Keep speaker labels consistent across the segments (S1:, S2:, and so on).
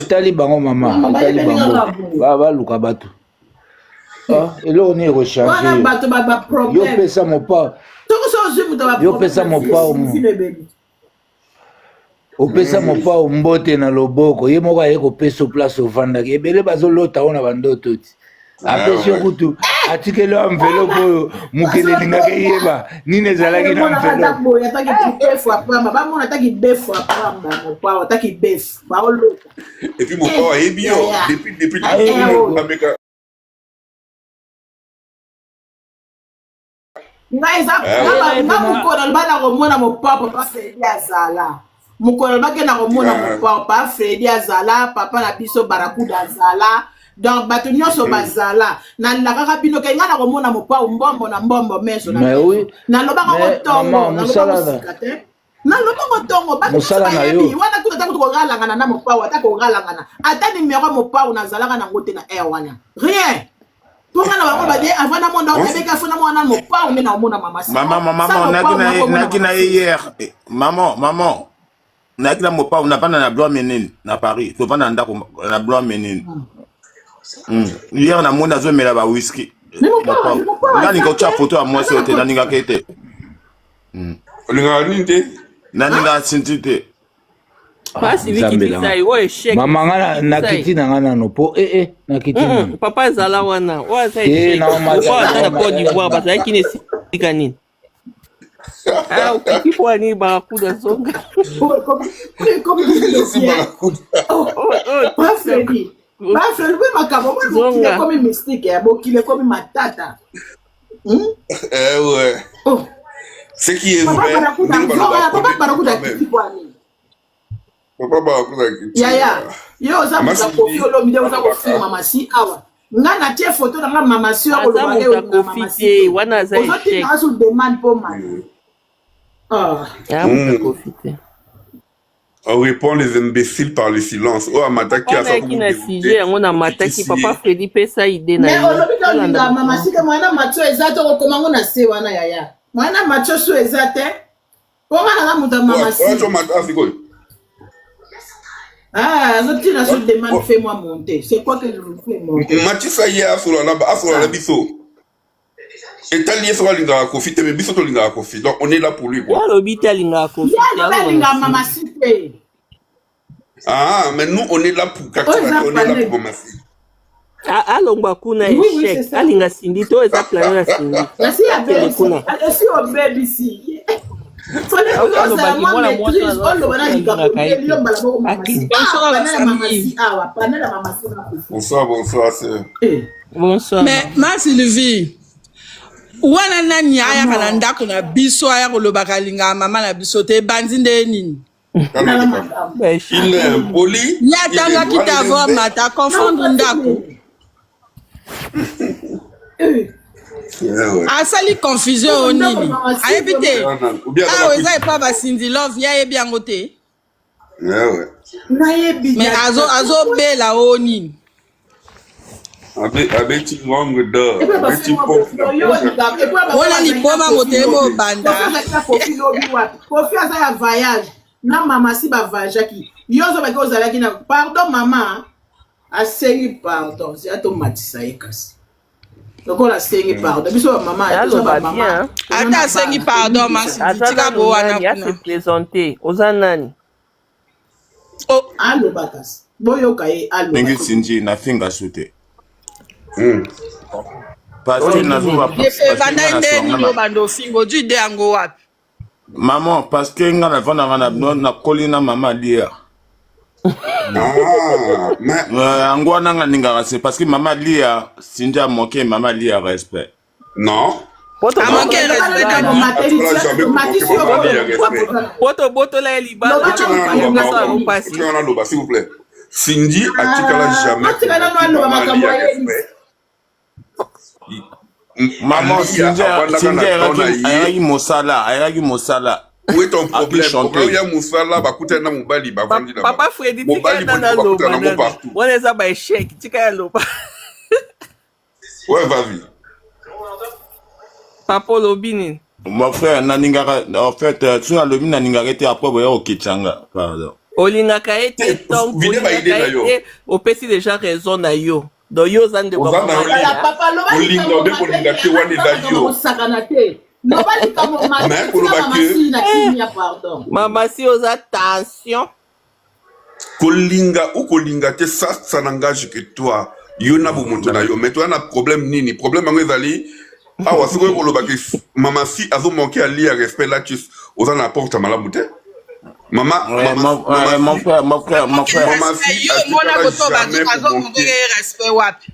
S1: tali bango mama tali bango ba luka bato eloko ni rechange yo pesa mopa yo pesa mopa opesa mopa mbote na loboko ye moko aye kopesa place ovandaki ebele bazolota ona bandoto ti apesi yo kutu atikeli yo envelope oyo mokili elingaki yeba nini ezalaki na envelope
S2: epuis mopa ayebi yo depuis
S3: nga mokolo bana komona mopapa pa Fredi azala mokolo bakenda komona mopapa Fredi azala papa na biso barakuda azala donc bato nyonso bazala nalakaka bino ke nga na komona mopapa mbombo na mbombo meso nalobaka kotongo nalobaka kotongo bato bayebi wana kuta tako kogalangana na mopapa ata kogalangana ata nimero mopapa nazalaka nango te na air wana rien. Pour moi, on va dire avant mon nom, avec un fond mon nom, pas on est dans mon maman.
S2: Maman, hier. Maman. Nakina mo pa on n'a pas dans la blois menine na Paris. Faut pas dans la blois menine. Hier na mon azo me la ba whisky. Nani ko cha photo à moi sur te nani ga kete. Linga ninte. Nani ga sintite.
S4: Pas si viki bisai o échec.
S1: Mama ngana nakiti na ngana no po nakiti.
S4: Papa zala wana. Wa sa échec. Wa na Côte d'Ivoire parce que ne sika nini. Ah, ukiki kwa ni barakuda zonga.
S3: Comme pas Fredi. Pas Fredi makabo zonga. Comme mystique ya bokile comme matata.
S2: Ouais. Ce qui est vrai.
S3: Papa barakuda kiti kwa ni.
S2: Papa barakuda kiti.
S3: Ya. Yo za mtakofio mide uza kofia mama si awa. Nga na tie photo na mama si awa
S4: lo bagay na mama si. Wana za échec.
S3: On se demande pour man.
S2: On répond les imbéciles par le silence. Oh, Amataki a
S4: fait un sujet, on a Mataki, papa Fredi pesa idée na.
S3: Mais on a dit maman si que mwana macho ezate ko comment on a se wana yaya. Mwana macho so ezate. Comment na muta mama si. Ah, je te la demande fais-moi monter. C'est quoi que je veux faire monter?
S2: Matissa hier sur la biso. Et t'as lié sur la ligne à Kofi, t'es biso to ligne à Kofi. Donc on est là pour lui.
S4: Ya l'hôpital ligne à Kofi.
S3: Ya la ligne à Mama Sipé.
S2: Ah, mais nous on est là pour Kakira, on est là pour Mama Sipé.
S4: Ah, alongwa kuna échec. Alinga sindi to eza plan na sindi.
S3: Merci à Bella. Je suis au baby ici. Fallait que ça moi maîtrise. On le voilà il
S5: Bonsoir. Mais ma Sylvie. Wana nani aya kana ndako na biso aya kolobaka linga mama na biso te banzinde nini.
S2: Il est poli.
S5: Yatanga kita voir mata confondre ndako. Asali confusion o nini. Ayebite. Ah oza epa ba Cindy Love ya yebi yango te.
S2: Ouais.
S5: Mais azo bela o nini.
S2: Abeti ngombe do. Abeti
S5: Wala ni poma motemo banda.
S3: Kofi asa ya voyage. Na mama si ba voyage ki. Yozo ba ko zalaki na pardon mama. Asengi pardon. Si ato matisa ekasi. Donc on a sengi pardon. Biso mama
S4: ato ba mama.
S5: Ata sengi pardon masi. Tika bo wana
S4: ya se présenter. Ozanani.
S3: Oh, allo bakas. Boyo kai allo.
S2: Nengi sinji na finga shoote. Parce que maman, parce que na kolina mama lia. Angwana ninga c'est parce que maman lia sinja moke maman lia respect. Non.
S4: Poto la liba.
S2: S'il vous plaît. Cindy atikala jamais. Maman, Cindy ayaki mosala. Où est ton problème? Pourquoi il y a mosala bakute na mobali bavandi na.
S4: Papa Fredi tika na loba. Wala za ba échec tika ya loba.
S2: Ouais, vas-y.
S4: Papa Lobini.
S2: Mon frère, en fait, tu as le min naningara après, au Kichanga, pardon.
S4: olingaka ete tant olingaka ete opesi déjà raison na yo donc yo oza nde mamasi oza tension
S6: kolinga ou kolinga te ça n'engage que toi yo na bomoto na yo mais toi na problème nini problème yango ezali awa sikoyo kolobaki mamasi azomanke alia respect là tu oza na porte malamu te
S2: mon frère
S6: mamasi
S5: respect wapi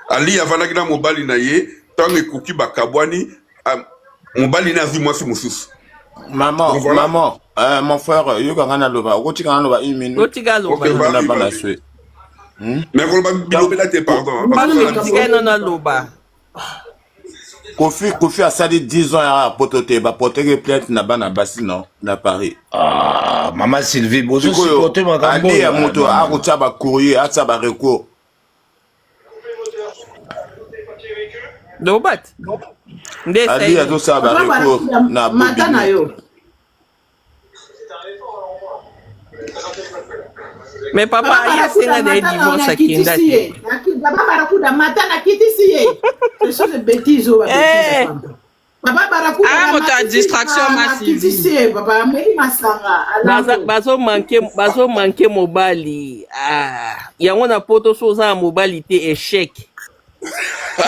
S6: ali avandaki na mobali na ye ntango ekoki bakabwani mobali na azwi mwasi mosusu
S2: maman mon frère yokanga naloba okotikanga naloba 1 minute na bana swe
S6: mais koloba bilobela te pardon
S4: naloba
S2: Kofi asali 10 ans à potote ba porter plainte na bana basi non na Paris.
S1: Maman Sylvie bozo supporter makambo
S2: ali ya moto akutsa ba courrier atsa ba recours.
S4: Dobat.
S2: Ali ya to sa ba recours na
S3: matana yo.
S4: Mais papa, il y a des divorces à Kinda.
S3: Papa Barakuda, matana kitisi ye. Ce sont des bêtises. Papa Barakuda.
S5: Ah, votre distraction massive.
S3: Kitisi papa, mais masanga.
S4: Bazo manquer mobali. Yango na poto soza mobali te échec.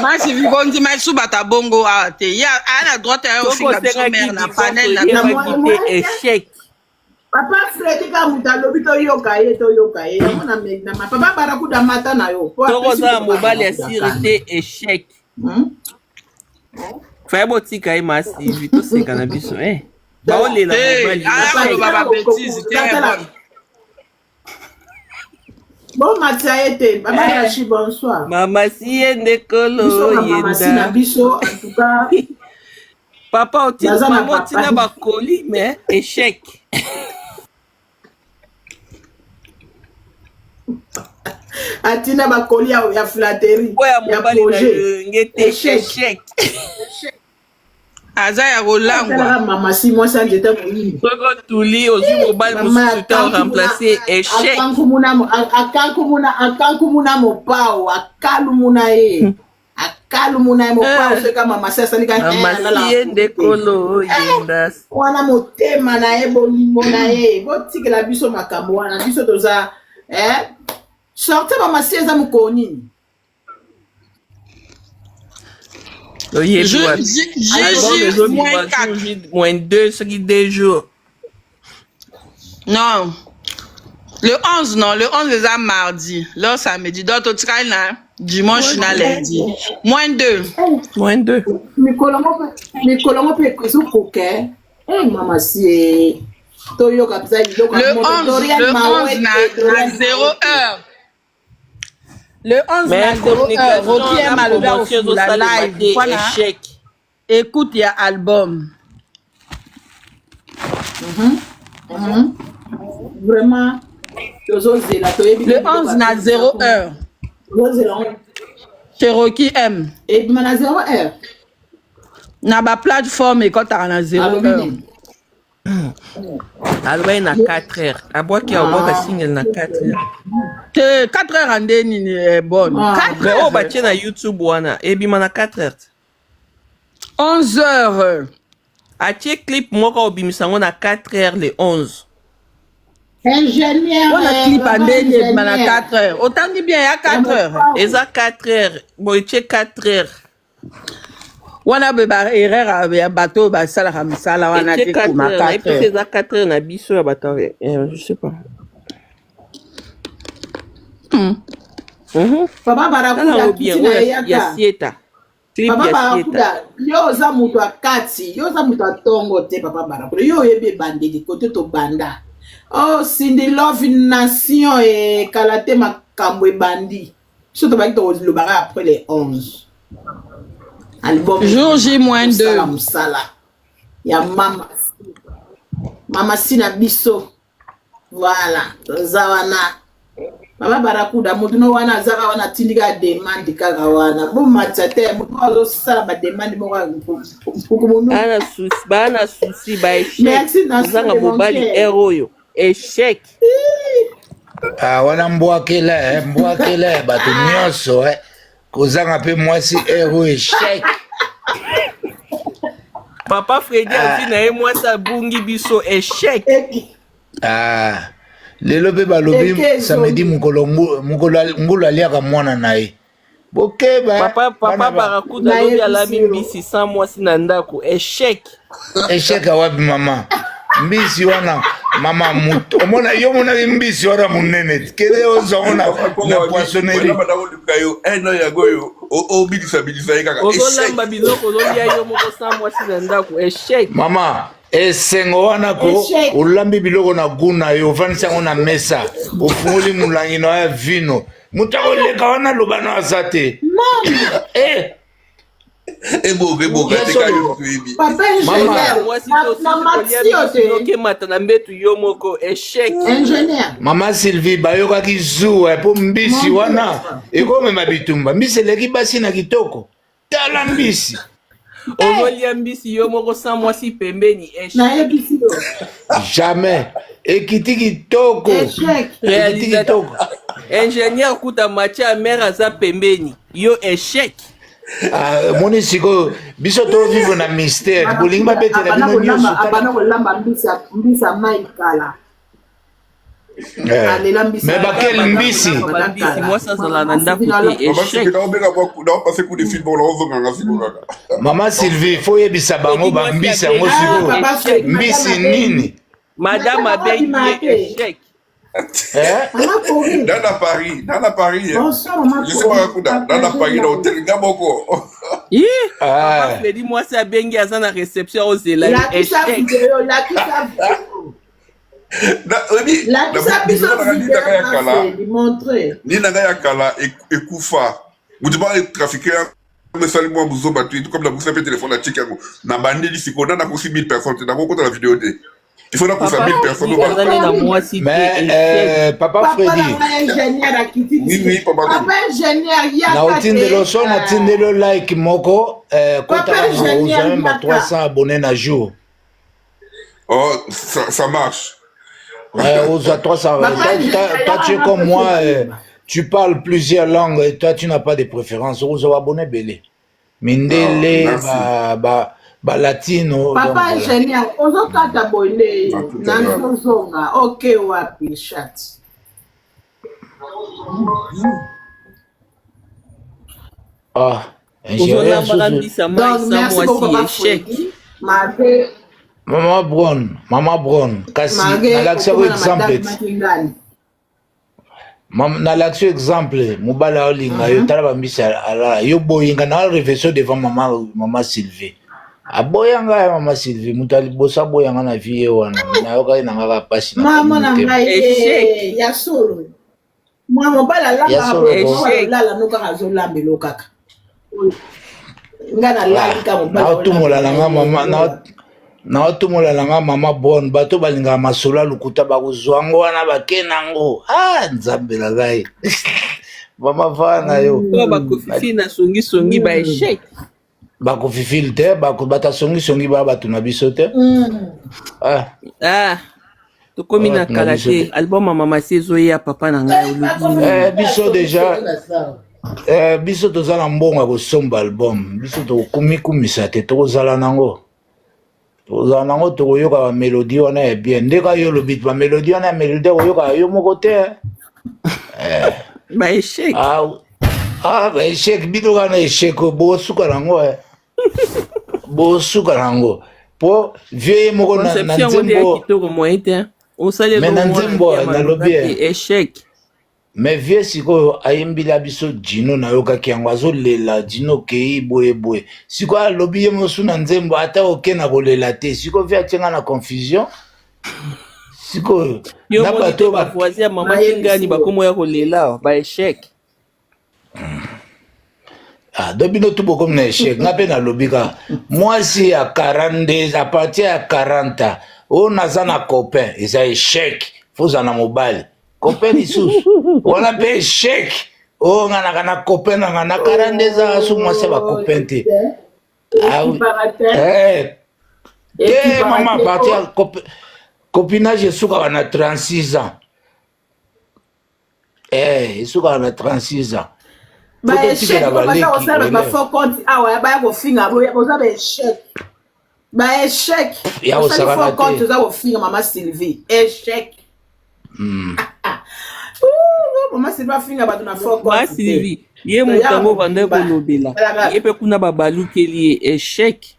S5: Masi vibondi mai subata bongo ate. Ya ana droite ya ofinga mère na panel na
S4: échec.
S3: Papa Freddy ka mutalo bito yoka ye. Mona megna papa Barakuda matana yo.
S4: Toko za mobali asirité échec. Fa botika imasi vito seka na biso ba olela mobali.
S5: Baba bêtise te.
S3: Bon Mathiaete, Baba Yachi bonsoir.
S4: Mama si ndekolo
S3: yenda. Biso en tout cas.
S4: Papa otina ba colis mais échec.
S3: Atina bakoli ya flatterie
S4: ya projet échec
S5: azaya rolangwa
S3: mama si moi ça j'étais moyini
S4: soko tuli ozu mobile mususu ta remplacer échec
S3: akankumuna mopao akalumuna ye mopao seka mama si asali ka
S4: ndekolo yenda
S3: wana motema na ye bolimo na ye botikela biso makambo wana biso toza sortez ma massie za mukoni.
S5: J'ai
S4: moins 2 ce qui 2 jours.
S5: Non. Le 11 non, le 11 c'est mardi. Là samedi, d'autres là dimanche na lundi. Moins 2.
S3: Mi kolongo pe kusu koke. Mama si Toyo kapsa
S5: le 11 na 0 heure. Le 11 na 0 heure, Rocky est malheur au la live. Voilà. Écoute, il y a album.
S3: Vraiment. Le
S5: 11 na 0 heure. Chez Rocky M.
S3: Et na 0 heure.
S5: Na ba plateforme et quand t'as na 0 heure.
S4: Alors il y a 4 heures. À bois qui a bois signe na 4 heures.
S5: 4 heures en deni est bonne.
S4: 4 heures. Oh bah tiens na YouTube wana. Et bien na 4 heures.
S5: 11 heures.
S4: A tiens clip moi quand obimisango na 4 heures les 11.
S3: Ingénieur.
S5: On a clip en deni na 4 heures. Autant dit bien il y a 4 heures.
S4: Et ça 4 heures. Bon tiens 4 heures.
S5: Wana beba erreur ya bateau ba sala kamsala wana te kuma 4 heures.
S4: Et puis c'est 4 heures na biso ya bateau. Je sais pas.
S3: Papa Barakuda
S4: ya sieta.
S3: Papa Barakuda yo za mutu akati, yo za mutu atongo te papa Barakuda. Yo yebe bandeli kote to banda. Oh Cindy Love Nation et Kalate makambo bandi. Surtout ba to le bara après les 11. Album
S5: jour J moins 2.
S3: Ya mama sina biso. Voilà, zawana. Baba barakuda mutu no wana zaka wana tindika demande kaka wana bo matsate mutu azo sala ba demande mo kukumunu
S4: bana souci ba échec zanga mobali eroyo échec
S1: wana mbwakela bato nyonso kozanga mpe mwasi ero échec
S4: papa Freddy azi na ye mwasi abungi biso échec
S1: lelo mpe balobi samedi mokolo ngulu aliaka mwana na ye bokeba
S4: papa barakuda alobi alami mbisi sans mwasi na ndako échec
S1: awapi mama mbisi wana mama muto omona yo monaki mbisi wana monene kele ozango na poissonnerie
S4: ozolamba biloko ozolia yo moko sans mwasi na ndako échec
S1: mama esengo wana ko olambi biloko na guna yo ofandisi yango na mesa ofungoli molangi na ya vino moto akoleka wana lobana aza te
S4: okemata na mbetu yo moko échec
S1: mama Sylvie bayokaki zuwa po mbisi wana ekomema bitumba mbisi eleki basi na kitoko tala mbisi
S4: ozolia mbisi yo moko sans mwasi pembeni
S1: jamais ekiti kitoko
S4: ingénieur kuta matia mare aza pembeni yo échec
S1: moni sikoyo biso to vivre na mystère bolingi babetela bino nyonso mais bakel mbisi
S4: mwasi azala na ndako te échec
S1: mama Sylvie fo yebisa bango bambisi yango sikoyo mbisi nini
S4: madame abengi échec
S6: dans la Paris, je sais pas dans la Paris, dans l'hôtel Gaboko.
S4: Papa Freddy mwasi abengi aza na réception ozela échec.
S6: Ni nanga ya kala ekufa. Mutu ba trafiquer mais sali moi buzo batu tout comme la bourse téléphone la check yango. Na bandeli siko na ko 1000 personnes, na ko la vidéo te. Il faut pour ça 1000 personnes.
S1: Mais papa Freddy.
S6: Oui, papa.
S1: Na otindelo so na tindelo like moko kota na 300 abonnés na jour.
S6: Oh, ça marche.
S1: Aux 300. Toi, tu es comme moi, tu parles plusieurs langues et toi, tu n'as pas de préférence. Aux abonnés belé. Mindele, latino.
S3: Papa ingénieur, ozo kata boile na zonga. OK wapi chat.
S1: Ingénieur.
S3: Donc merci beaucoup échec.
S1: Maman Brown, kasi nalaksio exemple. Nalaksio exemple, mobala olinga yo tala bambisi ala yo boyinga na réflexion devant maman Sylvie. Aboyanga ya mama Sylvie mutali bosa boyanga na vie wana na yoka ina ngaka pasi na
S3: mama na ngai ya solo mwa mobala la nuka kazolambe lokaka ngana la ka mobala
S1: na tumola nga mama na otumola nga mama Bon bato balinga masolo lukuta bakuzwango wana bakenango nzambe la gai mama vana yo
S4: bakofifi na songi ba échec
S1: bakofifili te bata songi ba bato na biso te
S4: tokomi na kala te album mama sezo ya papa na ngai olobi
S1: biso déjà biso toza na mbongo ya kosomba album biso tokumikumisa te tokozala nango tokoyoka bamélodie wana ya bien ndeka yo lobi bamélodie wana ya mélodie koyoka yo moko te
S4: baéchec
S1: baéchec bino kana échec bosuka nango po vieux ye moko na nzembo nalobi
S4: échec
S1: mais vieux sikoyo ayembila biso jino nayokaki yango azolela jino kei boyeboye sikoyo alobi ye mosu na nzembo ata okena kolela te sikoyo vie atienga na confusion sikoyo
S4: na bato bavoisi ya mama kingani bakomoya kolela baéchec
S1: do bino tu bokomi na échec nga mpe nalobi kaka mwasi ya 42 a partir ya 40 oyo naza na copain eza échec fozala na mobali copain lisusu wana mpe échec oyo nga naka na copain nanga na 42 ans asu mwasi bacopain te mama parti ya copinage esukaka na 36 ans esukaka na 36 ans
S3: baéchec bafo compte awa baya kofinga boza baéchec baéchec osali fo compte oza kofinga mama Sylvie échec mama Sylvie afinga bato na fo compte
S4: mama Sylvie ye moto yango banda kolobela ye mpe kuna babalukeli ye échec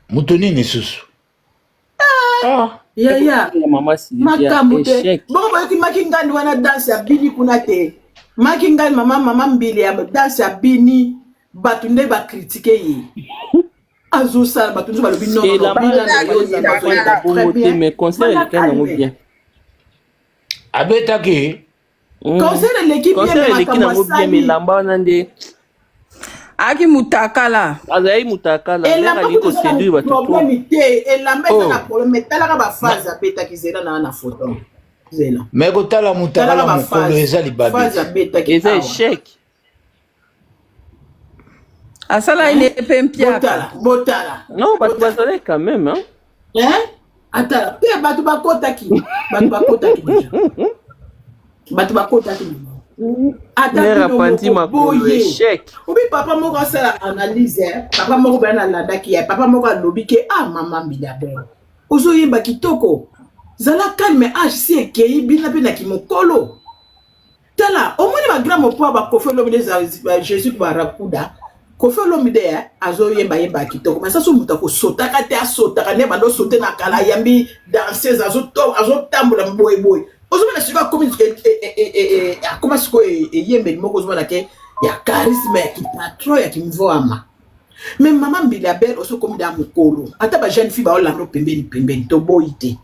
S1: moto nini susu
S4: mama Sylvie
S3: makambo te bongo bayoki maki ngandi wana danse ya bini kuna te maki ngandi mama mbili ya danse ya bini bato nde bakritike ye azosala bato nzo balobi
S4: mais conseil eleki nango bien
S1: abetaki
S3: conseil eleki
S4: nango bien melamba wana nde
S5: aki mutakala
S4: azali mutakala ali koséduire bato
S3: problème te elamba eza na problème etalaka baphase abetaki zela na photo zela
S1: mais kotala mutakala mokolo eza libabi
S4: eza échec
S5: asala ine pe mpiaka
S3: botala
S4: non bato bazalaki quand même
S3: atala pe bato bakotaki bato bakotaki obi papa moko asala analyse papa moko baya nalandaki ya papa moko alobi ke mama mbili ozoyeba kitoko zala calme age si ekei bina mpe na kimokolo tala omoni bagrand mopo bakofi olomide jésus barakuda kofi olomide azoyembayemba kitoko mais saso moto akosotaka te asotaka nde bando sote na kala yambi danseuse azotambola boyeboye ozomona siko akomi akoma siko eyembeli moko ozomona ke ya charisme ya kipatron ya kimvoama mais mama mbili ya belle osokomi da mokolo ata ba jeune fille baolanda pembeni toboyi te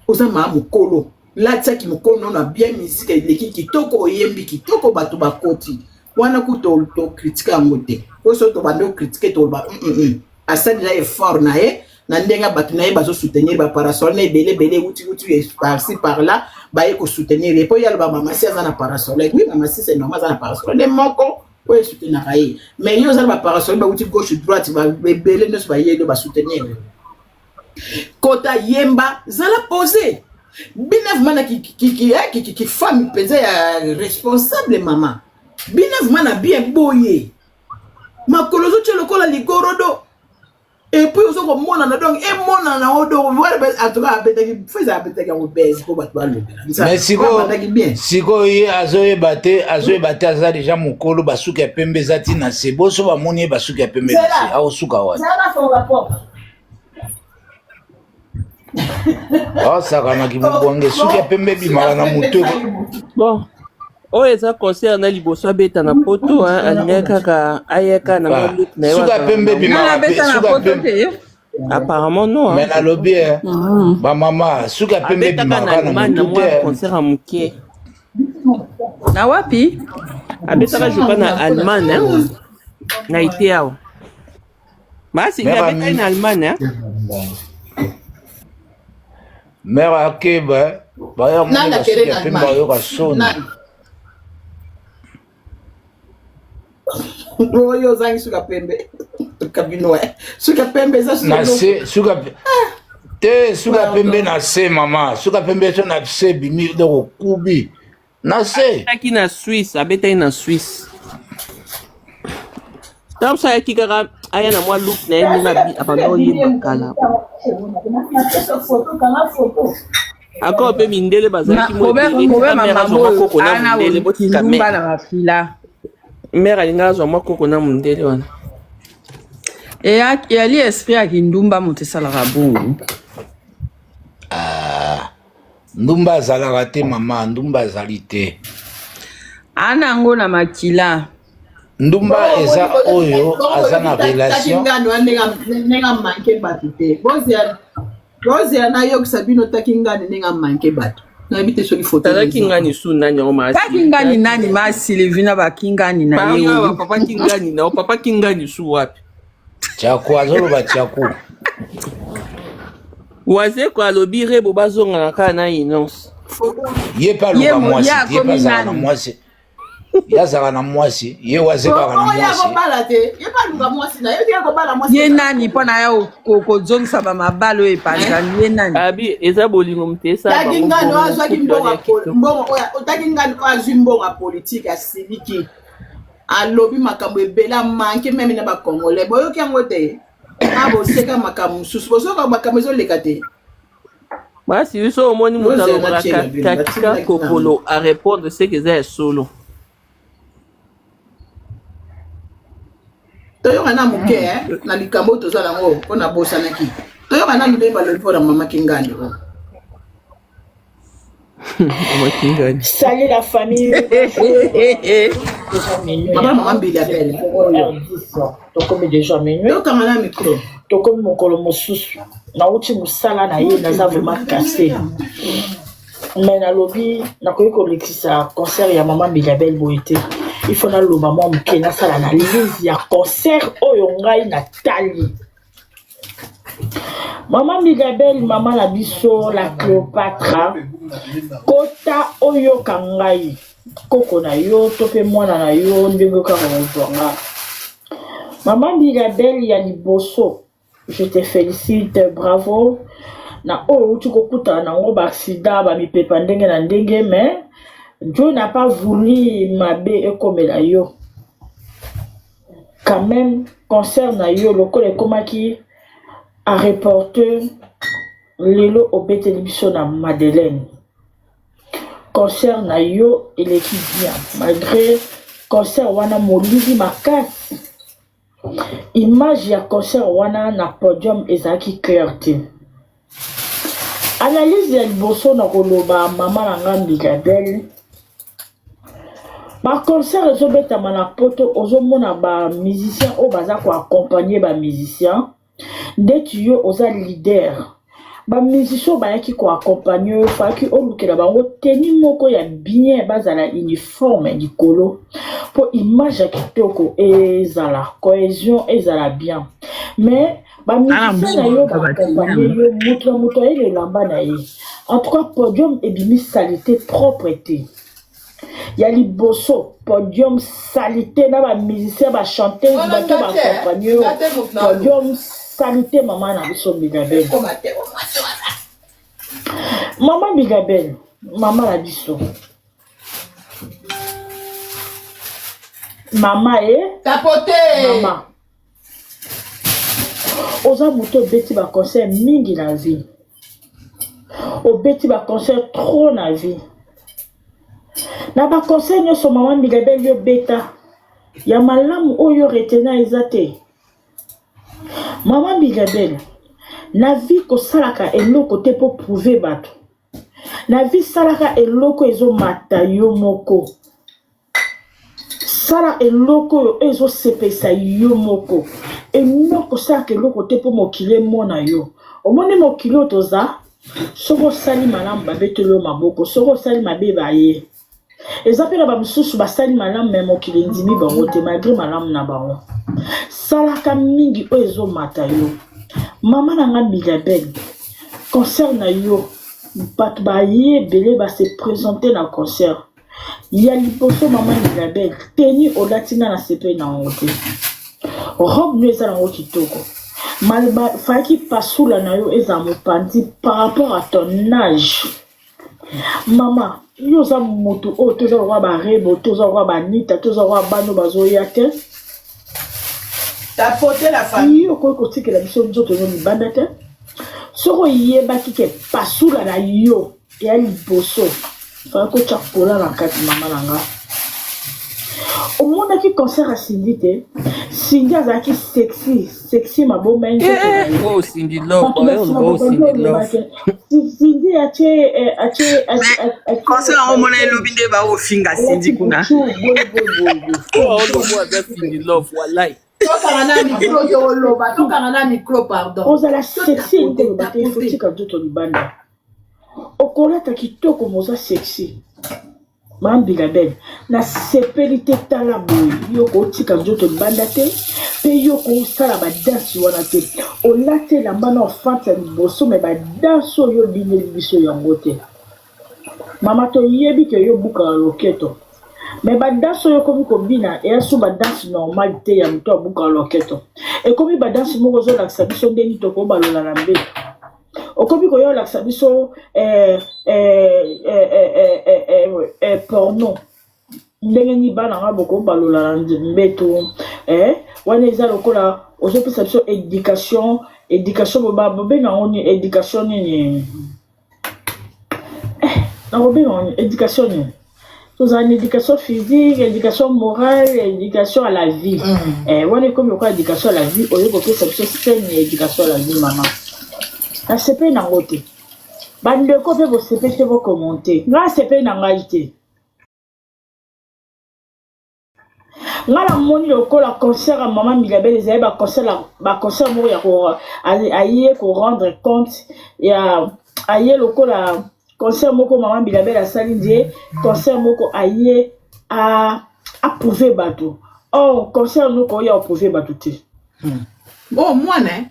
S3: oza mama mokolo latiaki mokolo nono bien musique eleki kitoko oyembi kitoko bato bakoti wana ku tokritike yango te oso tobande okritike toloba asali na effort na ye na ndenge bato na ye bazosoutenir baparasol na ebelebele euti par-ci par-là baye kosoutenir ye mpo yaloba mamasi aza na parasol oui mamasi c'est normal aza na parasol nde moko oyo esoutenaka ye mais ye oza na baparasol bauti gauche droite ebele nyonso bayeli basoutenir kota yemba zala posé binevement na kifami mpenza ya responsable mama binevement na bien boye makolo ozotia lokola ligorodo epuis ozokomonana donc emonana odo atuka abetaki yango bese mpo bato balobela
S1: mais sikoyo ye azoyeba te aza deja mokolo basuki ya pembe eza ntina se boso bamoni ye basuki ya pembe na se aosuka wana asakanaki mobwange suki ya pembe ebimaka na moto
S4: bon oyo eza concert na liboso abeta na poto alingaki kaka ayeka na maluk na
S1: suki ya pembe ebimaka
S4: apparemment non
S1: mais nalobi bamama suki ya pembe ebimaka na motu te
S4: concert ya moke
S5: na wapi
S4: abetaka je crois na Allemagne na ite awa basi abetaki na Allemagne
S1: mère akeba baya moni basuki ya pembe bayoka soni
S3: oyo ozangi suka pembe kabino suka pembe eza
S1: na se suka te suka pembe na se mama suka pembe so na se bimi doko kubi na se
S4: abetaki na Suisse abetaki na Suisse tamsa yaki kaka aya na mwa look na ye ndenge abanda oyeba kala encore mpe mindele bazalaki makoko na mindele botika mare alinga azwa mwa koko na mondele wana
S5: eyali esprit ya kindumba moto esalaka bongo
S1: ndumba azalaka te mama ndumba azali te
S5: anango na makila
S1: ndumba eza oyo aza na relation
S3: nenga manke bato te bozela nayokisa bino taki ngani nenga manke bato nayebi te soki foto
S4: tazaki ngani su nani yango
S5: taki ngani nani ma Sylvie na bakingani na ye
S4: papa kingani na papa kingani su wapi
S1: chaku azoloba chaku
S4: waze ko alobi rebo bazonga na kaka na inonce
S1: Ye pas luka mwasi, ye pas zaka na mwasi. Ya zaka na mwasi, ye wazeka na mwasi.
S5: Ye nani pona ya kozongisa ba mabalo e panzani ye nani.
S4: Abi eza bolingo mtesa ba.
S3: Takingano azwaki mbongo politique asiliki. Alobi makambo ebela manke meme na ba Congolais. Boyoki yango te. Abo seka makambo susu. Bosoka makambo ezoleka te.
S4: Basi biso omoni mutalo katika kokolo a répondre ce que c'est solo.
S3: Toyoka na muke na likambo tozala ngo pona bosanaki. Toyoka na ndemba le pona mama Kingani.
S7: Salut la famille.
S3: Maman Mbili appelle.
S7: Tokomi déjà minuit.
S3: Tokamana micro.
S7: Tokomi mokolo mosusu. Na uti musala na ye naza vraiment cassé. Mais na lobby na koyi kolekisa concert ya maman Mbili boité. Il faut na loba mo muke na sala na lise ya concert oyo ngai na tali. Maman Mbili maman la biso la Cléopâtre. Kota oyo kangai. Koko na yo tope mwana na yo ndenge kaka mozwanga. Maman Mbili ya liboso. Je te félicite, bravo. Na oyo tu kokuta na ngo ba accident ba mipepa ndenge na ndenge, mais Dieu n'a pas voulu mabe ekomela yo. Quand même concert na yo lokole komaki a reporter lelo obeteli biso na Madeleine. Concert na yo eleki bien malgré concert wana molili makasi. Image ya concert wana na podium ezaki clear te. Analyse ya liboso na koloba mama na nga Mbili. Ba concert ezobetama na poto ozomona ba musicien o baza ko accompagner ba musicien. Ndeti yo oza leader. Ba musicien bayaki ko accompagner faki olukela bango teni moko ya bien bazala uniforme likolo po image ya kitoko ezala cohésion ezala bien. Mais ba musicien na yo ba accompagner yo muto ele lamba na ye. En tout cas podium ebimi salité propreté. Ya liboso podium salité na ba musicien ba chanter ba to ba accompagner podium salité maman na biso Mbili. Maman Mbili, maman la biso. Maman
S3: tapoter.
S7: Maman. Oza muto beti ba concert mingi na vie. O beti ba concert trop na vie. Na ba concert nyoso maman Mbili yo beta. Ya malamu oyo retena ezate. Maman Mbili, na vie ko salaka eloko te po prouver bato. Na vie salaka eloko ezo mata yo moko. Sala eloko yo ezo sepesa yo moko. E noko salaka eloko te po mokile mona yo. Omoni mokile toza, soko sali malamu babetelo maboko, soko sali mabe baye. Ezapela ba mususu basali malamu me mokile ndimi bango te malgré malamu na bango. Salaka mingi o ezo mata yo. Mama na nga Mbili, concert na yo, bat baye bele ba se présenter na concert. Ya liboso maman Mbili, teni olatina na sepe na ngote. Robe no eza nango kitoko. Malba faki pasula na yo eza mopandi par rapport à ton âge. Maman, yo za moto o toza roi ba rebo, toza roi ba nita, toza roi bano bazoya te.
S3: Tapoter la famille.
S7: Yo ko kotika la biso nzoto no libanda te. Soko yebaki ke pasula na yo ya liboso. Fa ko chakola na kati mama nanga. Au monde qui concert à Cindy te. Cindy azaki sexy ma beau main.
S4: Oh Cindy Love, oh Cindy Love.
S7: Cindy ache
S5: Concert au monde elobinde ba o finga Cindy kuna.
S4: Oh Cindy Love wallahi.
S3: Tokana micro pardon.
S7: Ozala sexy nde bate fotika nzoto libanda. Okolata kitoko moza sexy. Mbili na sepeli te tala boy yoko tika nzoto libanda te pe yoko sala ba danse wana te olate la mbana ofanta liboso me ba danse oyo bine biso yango te. Maman to yebi que yo buka loketo. Mais ba danse yo komi kombina et sous ba danse normalité ya muto buka loketo. Et komi ba danse mo zo la sabiso ndeni to ko balola na mbe. Okomi ko yo la sabiso porno. Ndenge ni bana nga boko balola na mbe to wana eza lokola ozo pesa biso éducation bobenga ngoni éducation nini éducation nini toza une éducation physique, éducation morale, éducation à la vie. Wana comme quoi éducation à la vie oyo ko pesa biso saine éducation à la vie maman. Na sepe na ngote bandeko pe bo sepe te bo commenter nga sepe na ngai te. Ngala moni lokola concert à maman Milabel ezali ba concert moko ya ko aye ko rendre compte ya aye lokola concert moko maman Milabel asali ndie concert moko aye a approuver bato. Oh concert noko ya approuver bato te.
S3: Bon moi né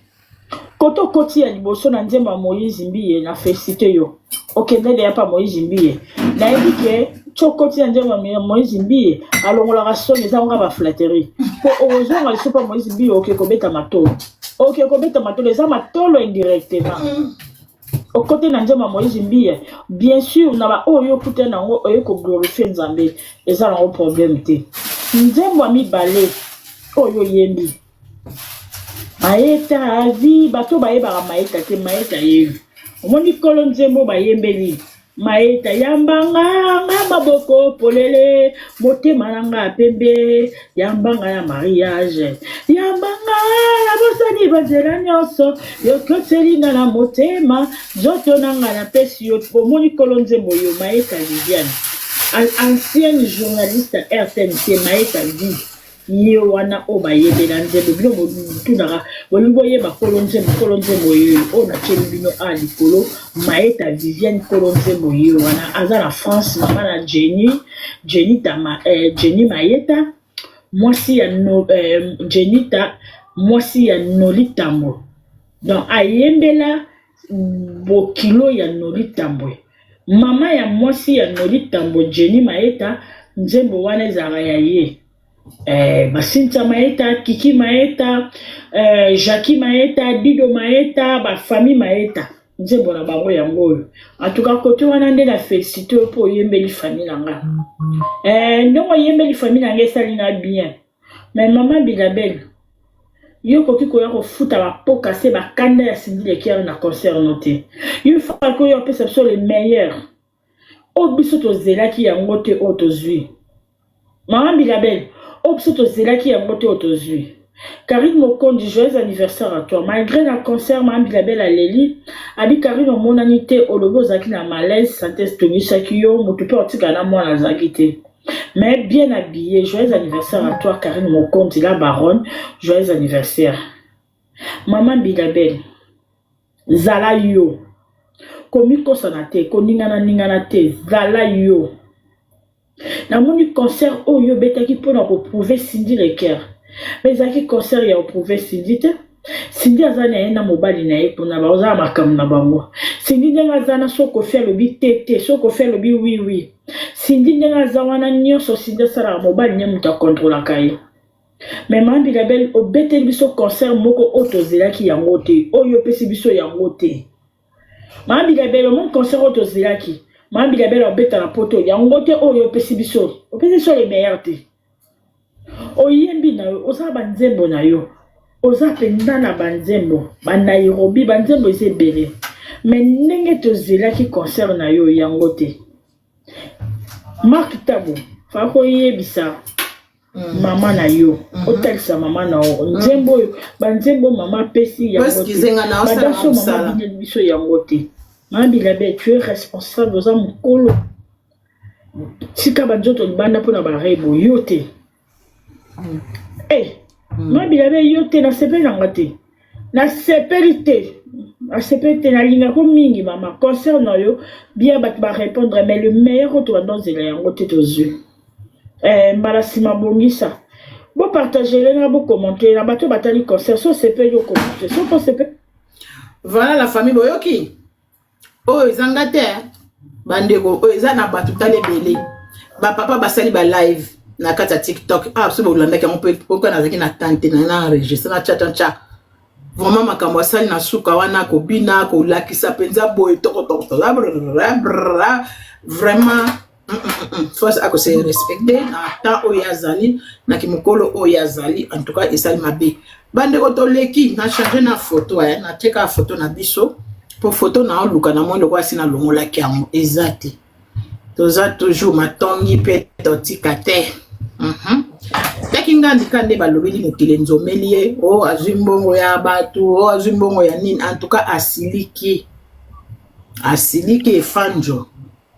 S7: koto koti ya liboso na nzemba Moïse Mbiye na félicité yo. OK ndele ya pa Moïse Mbiye. Na yebike chokoti ya nzemba Moïse Mbiye alongola rasoni eza nga ba flatterie. Po heureusement ali sopa Moïse Mbiye OK kobeta matolo. OK kobeta matolo eza matolo indirectement. Au côté na nzemba Moïse Mbiye bien sûr na ba oyo kuta na ngo oyo ko glorifier Nzambe eza na problème te. Nzemba mi balé oyo yembi. Maeta vie bato bayeba maeta te maeta yeyo. Omoni kolo nzembo bayembeli. Maeta yambanga maboko polele motema nanga pembe yambanga ya mariage yambanga la bosani bazela nyonso yokoselinga na motema zoto nanga na pesi yo. Omoni kolo nzembo yo Maeta Viviane ancienne journaliste RTNC Maeta vie ye wana o bayebela nzembo bino tunaka bolingo yeba kolonzembo ye o na cheli bino a likolo Maeta Viviane kolonzembo ye wana aza na France mama na Jenny Maeta mwasi ya mwasi ya Nolitambo donc ayembela bokilo ya Nolitambo mama ya mwasi ya Nolitambo Jenny Maeta nzembo wana ezaka ya ye. Basinta Maeta, Kiki Maeta, Jackie Maeta, Dido Maeta, ba famille Maeta. Nzembo na bango yango. En tout cas côté wana nde na félicité pour yembeli famille nanga. Ndongo yembeli famille nanga salina bien. Mais maman Bilabel yo koki ko ya ko futa ba poka se ba kanda ya Cindy Lekier na concert noté. Yo fa ko yo pesa sur les meilleurs. O biso to zelaki yango te o to zui. Maman Bilabel Obsoto Zelaki a monté autozui. Karine Mokondi, joyeux anniversaire à toi. Malgré le concert, Mme Bilabel à Leli, Abi Karine au monanité au logo Zaki na malaise, santé Tony Sakio, Motupe Otikana Mwana Zakite. Mais bien habillé, joyeux anniversaire à toi, Karine Mokondi, la baronne, joyeux anniversaire. Maman Bilabel, Zala yo. Komiko sanate, koningana te, Zala yo. Na moni concert oyo betaki pona ko prouver Cindy Lekier. Mais zaki concert ya prouver Cindy te. Cindy azana ena mobali na ye pona ba oza makam na bango. Cindy ndenga zana soko faire le bi tete, soko faire le bi oui. Cindy ndenga zawana nyonso Cindy sara mobali nya muta contrôler kai. Mais Maman Bilabel obete biso concert moko otozelaki yango te. Oyo pesi biso yango te. Maman Bilabel mon concert otozelaki Maman Bilabel obeta na poto yango te oyo pesi biso les meilleurs te. Oyembi na yo oza banzembo na yo oza penda na banzembo ba Nairobi banzembo ezebele mais ndenge tozelaki concert na yo yango te. Mark Tabo fa ko yebisa mama na yo otalisa mama na yo nzembo banzembo mama pesi yango te badaso mama biso yango te. Maman Bilabel, tu es responsable aux hommes colo. Si Kabanjoto banda pour na barebo yote. Maman Bilabel yote na sepe ngate. Na sécurité. Na sécurité na linga ko mingi maman. Concernant yo, bien ba répondre mais le meilleur auto dans zela yango te to yeux. Malasima bongisa. Bo partager les bo commenter na bato batali concert so sepe yo commenter. So ko sepe.
S3: Voilà la famille Boyoki. Oh, Zangate. bandeko eza na bato tale belé ba papa basali ba live na kata TikTok so bolanda ki on peut pourquoi nazaki na tante na enregistrer na cha vraiment makambo asali na suka wana ko bina ko lakisa penza boy toko vraiment force ako se respecter na ta oyazali na kimukolo oyazali en tout cas esali mabe bandeko toleki na changer na photo na teka photo na biso pour photo na luka na mondo kwa sina longola kiamo ezati toza toujours matongi pe totika te taki ngandi kande balobeli mokile nzomelie azimbongo ya batu azimbongo ya nini en tout cas asiliki efanjo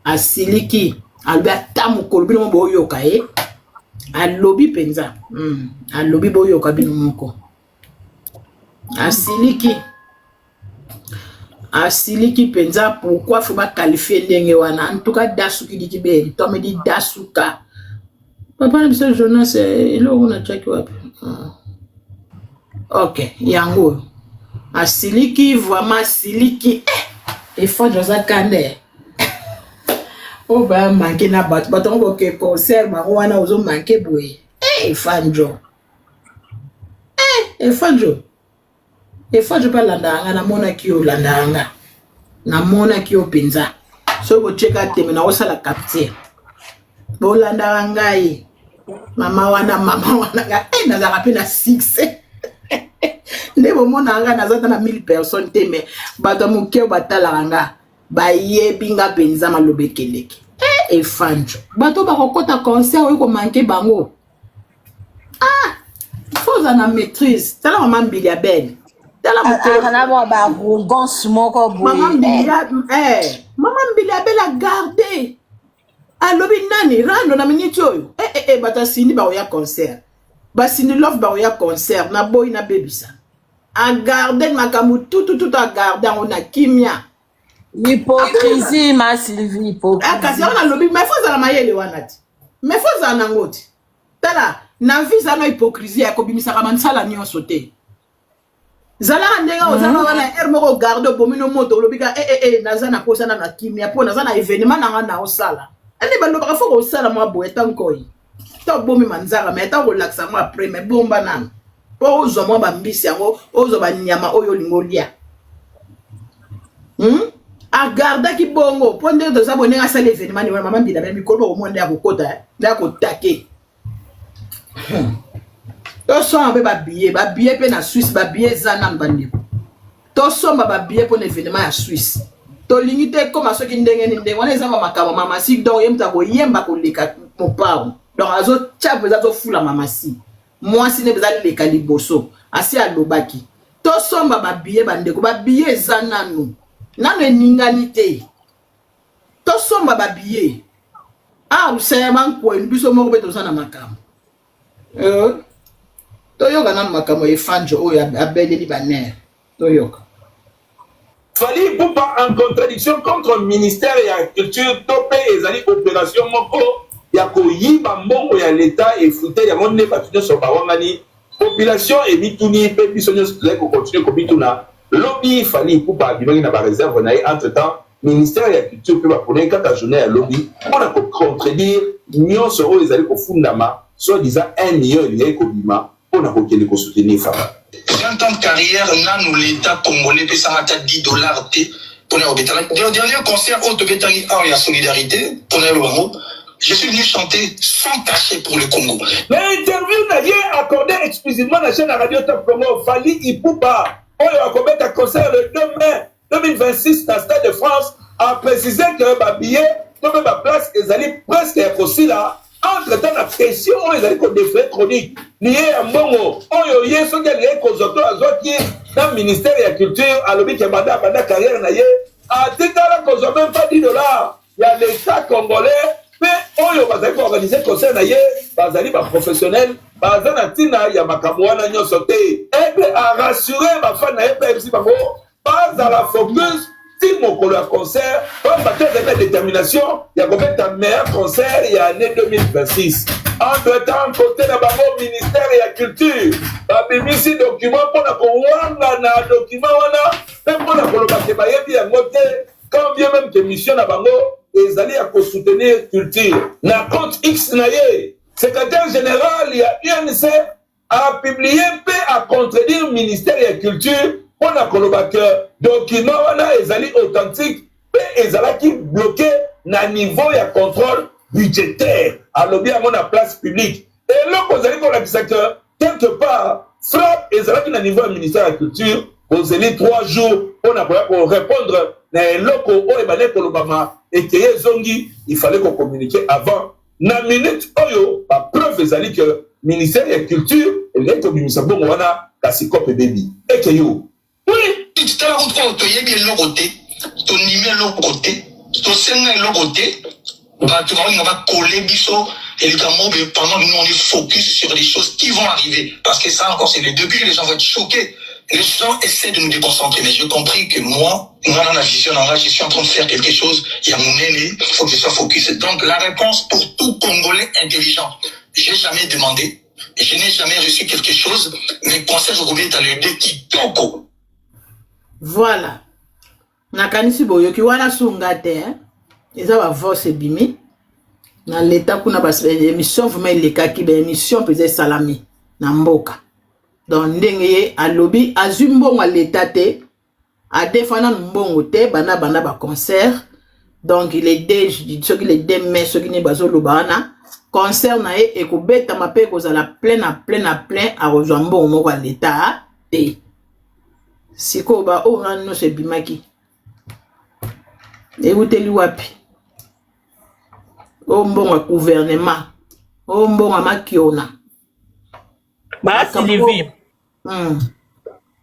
S3: asiliki albi ata mokolo bino mo boyoka alobi penza alobi boyoka bino moko asiliki penza pourquoi faut pas qualifier ndenge wana en tout cas dasuki dikibeli to me di dasuka papa na biso Jonas ilo una chaki wapi ok yango asiliki vraiment asiliki faut Josa Kande ba manke na bato ngo ke concert ba wana ozo manke boye fanjo pa landanga na mona kio landanga na mona kio penza so go cheka teme na osala capture bo landanga ngai mama wana ga na za rapina 6 ndebo mona nga na zata na 1000 personnes teme bato mukeo batala nga ba yebinga penza malobe keleki fanjo bato bakokota concert oyo ko manke bango faut na maîtrise tala mama mbili ya belle tala
S5: mama ba arrogance moko boye
S3: mama mbili ya belle a garder alobi nani rando na minute oyo bata sini ba oya concert ba sini love ba oya concert na boy na bebisa a garder makamu tout a garder on a kimia
S5: hypocrisie ma Sylvie hypocrisie
S3: kasi on a lobby mais faut za mayele wana ti mais faut za nangoti tala na visa no hypocrisie ya kobimisa kamansala nyonso te zala ndenga ozanga wana moko garde bomino moto lobika nazana posana na kimia po nazana événement nanga na osala ane bando baka faut osala mo boye tankoi to bomi manzara mais ta relaxa mo après mais bomba nana po ozo mo bambisi yango ozo banyama oyo lingolia a garda ki bongo ponde to sabone nga sala événement ni mama mbila ba mikolo au monde ya kokota na ko take to so ba billet pe na Suisse ba billet zana mbandi to so ba billet pour l'événement ya Suisse to limité comme soki ndenge wana ezama makama mama si donc yemta ko yemba ko leka mon pao donc azo chape za to fula mama si moi si ne bezali leka liboso asi alobaki to so ba billet bandeko ba billet zana no nano eninganite to somba ba billet usema nko biso moko beto sana makamo to yoga na makamo efanjo oyo abeleli baner to yoga
S8: Fally Ipupa en contradiction contre le ministère de la culture topé ezali opération moko ya koyiba mbongo ya l'état et fouté ya monde batuno so bawangani population et mituni pe biso nyonso ko continuer ko bituna lobby Fally Ipupa bimaki na ba réserve na entre-temps ministère de la culture pe ba poner kata journée ya lobby on ko contredire nyonso oyo ezali ko fundama soit disant 1 million il ko bima on a ko kele ko soutenir Fally
S9: 20 ans de carrière, nous l'État congolais peut s'arrêter à $10 pour le dernier concert au Tobetari en solidarité pour le Congo. Je suis venu chanter sans cachet pour le Congo.
S8: L'interview n'a rien accordé exclusivement à la chaîne Radio Top Congo. Fally Ipupa, on a commis un concert le 2 mai 2026 dans le Stade de France, a précisé que ma billet, comme ma place, ils allaient presque être aussi là. Entre-temps, la pression, ils allaient qu'on défait chronique. Lié à Mongo, on y a ce qu'il y a qu'on dans le ministère de la Culture, à l'objet qui a mandé carrière, à déclarer qu'on n'a même pas $10. Il y a l'État congolais, mais on y a organisé concert, bazali ba professionnel, bazana tina ya makamwana nyo sote. Et à rassurer ma fan na EPMC bango, pas à la focus. Si mon collègue concert, comme ma tête de détermination, il y a combien de meilleurs concerts il y a l'année 2026. Entre-temps, côté de la ministère de la Culture, il y a ici document pour la Kouanga, document, même pour la Kolobaké, il y a quand bien même que mission à Bango, ezali ya soutenir culture na compte X na ye secrétaire général ya UNC a publié pe a contredire ministère ya culture pour na koloba que document wana ezali authentique pe ezalaki bloqué na niveau ya contrôle budgétaire alobi yango na place publique et là kozali kolakisa que quelque part frappe ezalaki na niveau ya ministère ya culture kozeli 3 jours pour na répondre na eloko oyo ebale kolobama ekeye zongi il fallait qu'on communique avant na minute oyo ba preuve ezali que ministère ya culture eleki kobimisa bongo wana kasi kope bebi ekeyo
S9: oui tala oyo toyebi eloko te tonimi eloko te tosenga eloko te bato baolinga bakole biso évidemment pendant nous on est focus sur les choses qui vont arriver parce que ça encore c'est le début les gens vont être choqués. Les gens essaient de nous déconcentrer, mais j'ai compris que moi, dans la vision, je suis en train de faire quelque chose. Il y a mon aîné, il faut que je sois focus. Donc, la réponse pour tout Congolais intelligent, j'ai jamais demandé, je n'ai jamais reçu quelque chose, mais pensez aujourd'hui est à l'aider qui toko.
S3: Voilà. Nakanisi boyoki wana sungate, eza wa voce bimi. Na l'état kuna bas émission vraiment lekaki ba émission peut-être salami na mboka. Donc ndenge a lobby azumbongo l'état te a défendre mbongo te bana ba concert donc il est déjà ce qu'il est demain ce qui n'est pas au lobana concert na e ko beta mape ko za la plein a rejoindre mbongo moko l'état te siko ba o no se bimaki e uteli wapi o mbongo gouvernement o mbongo makiona
S4: ba Sylvie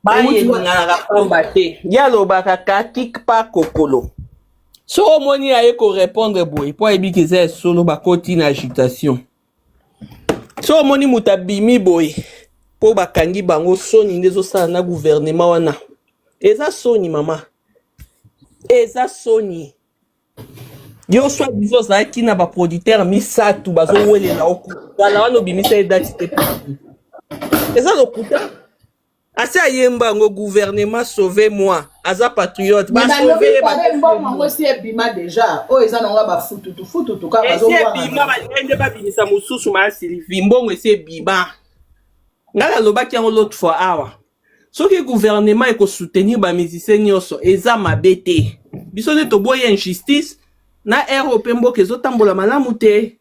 S4: baye ngana komba te yalo bakaka tik pa kokolo so moni aye ko répondre boy po ebiki ze solo bakoti na agitation so moni mutabimi boy po bakangi bango soni ndezo sala na gouvernement wana eza soni mama eza soni yo soit disons ça qui na ba producteur misatu bazo welela okala wana bimisa date te eza lokuta asa yemba ngo gouvernement sauvez-moi aza patriote ba sauver
S3: ba ngo si ebima déjà o eza nanga ba fututu ka bazo
S4: ba bima ba ngende ba binisa mususu ma Sylvie mbongo ese bima ngala lobaki ngo l'autre fois awa soki gouvernement eko soutenir ba musiciens nyonso eza mabete biso ne to boye injustice na européen mboka ezotambola malamu te.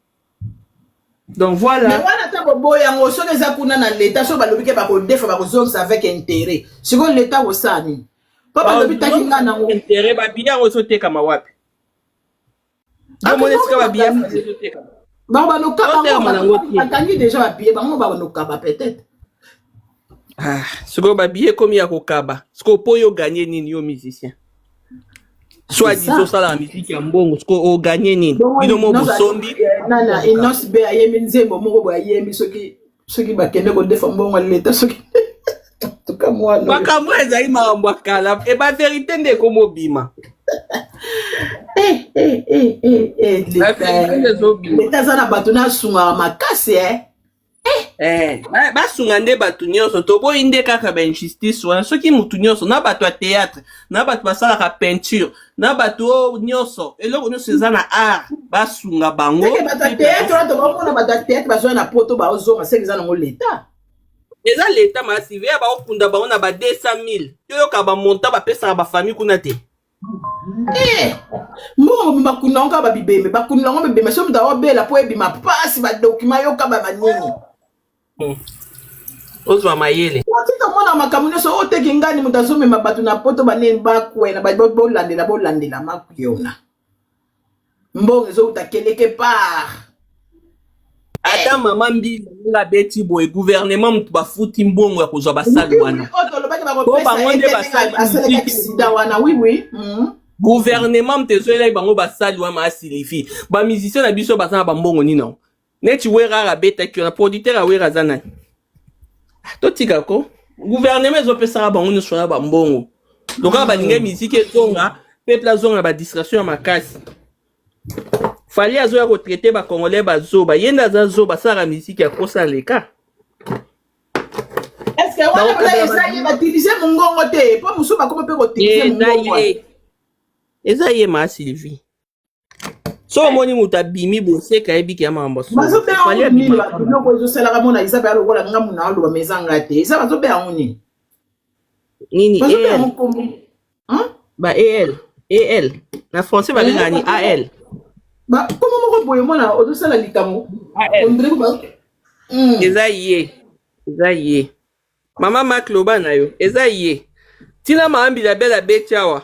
S4: Donc voilà.
S3: Mais voilà ta boya ngo so les akuna na l'état so balobi ke ba ko defa ba ko zonza avec intérêt. Siko l'état osani. Papa lobi takinga na ngo
S4: intérêt ba biya ngo so teka mawapi. Comment est-ce que ba biya so teka?
S3: Ba no kaba batangi déjà ba biya ba ngo ba no kaba peut-être.
S4: Ah, siko ba biya komi ya ko kaba. Siko po yo gagner nini yo musicien. Soit disons ça la musique ya mbongo siko o gagner nini. Bino mo bosombi.
S3: Nana inos be ayemi nzembo moko bo ayemi soki bakende ko defa mbongo leta soki tuka mwana
S4: bakamwa ezali makambo akala e ba vérité nde ko mobima
S3: leta zana bato na sunga makasi
S4: basunga nde bato nyonso toboyi nde kaka ba injustice wana soki mutu nyonso na bato ya théâtre na bato basalaka peinture na bato nyonso eloko nyonso eza na art basunga bango eza leta masive ya baokunda bango na ba 200 000 yoyoka bamonta bapesaka bafamille kuna te
S3: mbongo bakunda ngo kaba bibembe bakunda ngo bibembe so mutu awobela po ebima pasi badokima yoka bamanini
S4: ozwa mayele
S3: atita mwana makambo nyonso oteki ngani mutu azomema bato na poto baneni bakwena bolandela makuyona mbongo ezouta keleke part
S4: ata mama mbili nga beti boye gouvernement mutu bafuti mbongo ya kozwa basali wana po bango nde basali gouvernement mutu ezoyelaki bango basali wana asilifi bamusicien na biso baza na bambongo nino neti wera abetaki wana producteur awera aza nani totika ko gouvernement ezopesaka bango nyonso na bambongo lokola balingai miziki ezonga peuple azonga na badistraction ya makasi fali azoya kotraite bakongolais bazoba ye nde aza zoba asalaka miziki ya kosa leka
S3: eske wana ezaye batilize mongongo te po mosusu bakoma mpe kotilize mongongo
S4: eza ye ma Sylvie So moni muta bimi bose ka ebi ki amamba so.
S3: Bazo be a ni ba loko zo sala mona isa ba lokola nga muna ndo ba mezanga te. Isa bazo be a ngoni.
S4: Nini
S3: Bazo be a
S4: EL.
S3: ngombi. Hein?
S4: Ba EL. Na français ba benga ni AL.
S3: Ba comment moko boye mona ozo sala likamo.
S4: AL.
S3: On dirait que ba
S4: Eza ye. Mama makloba na yo. Eza ye. Tina maambi la bela betiawa.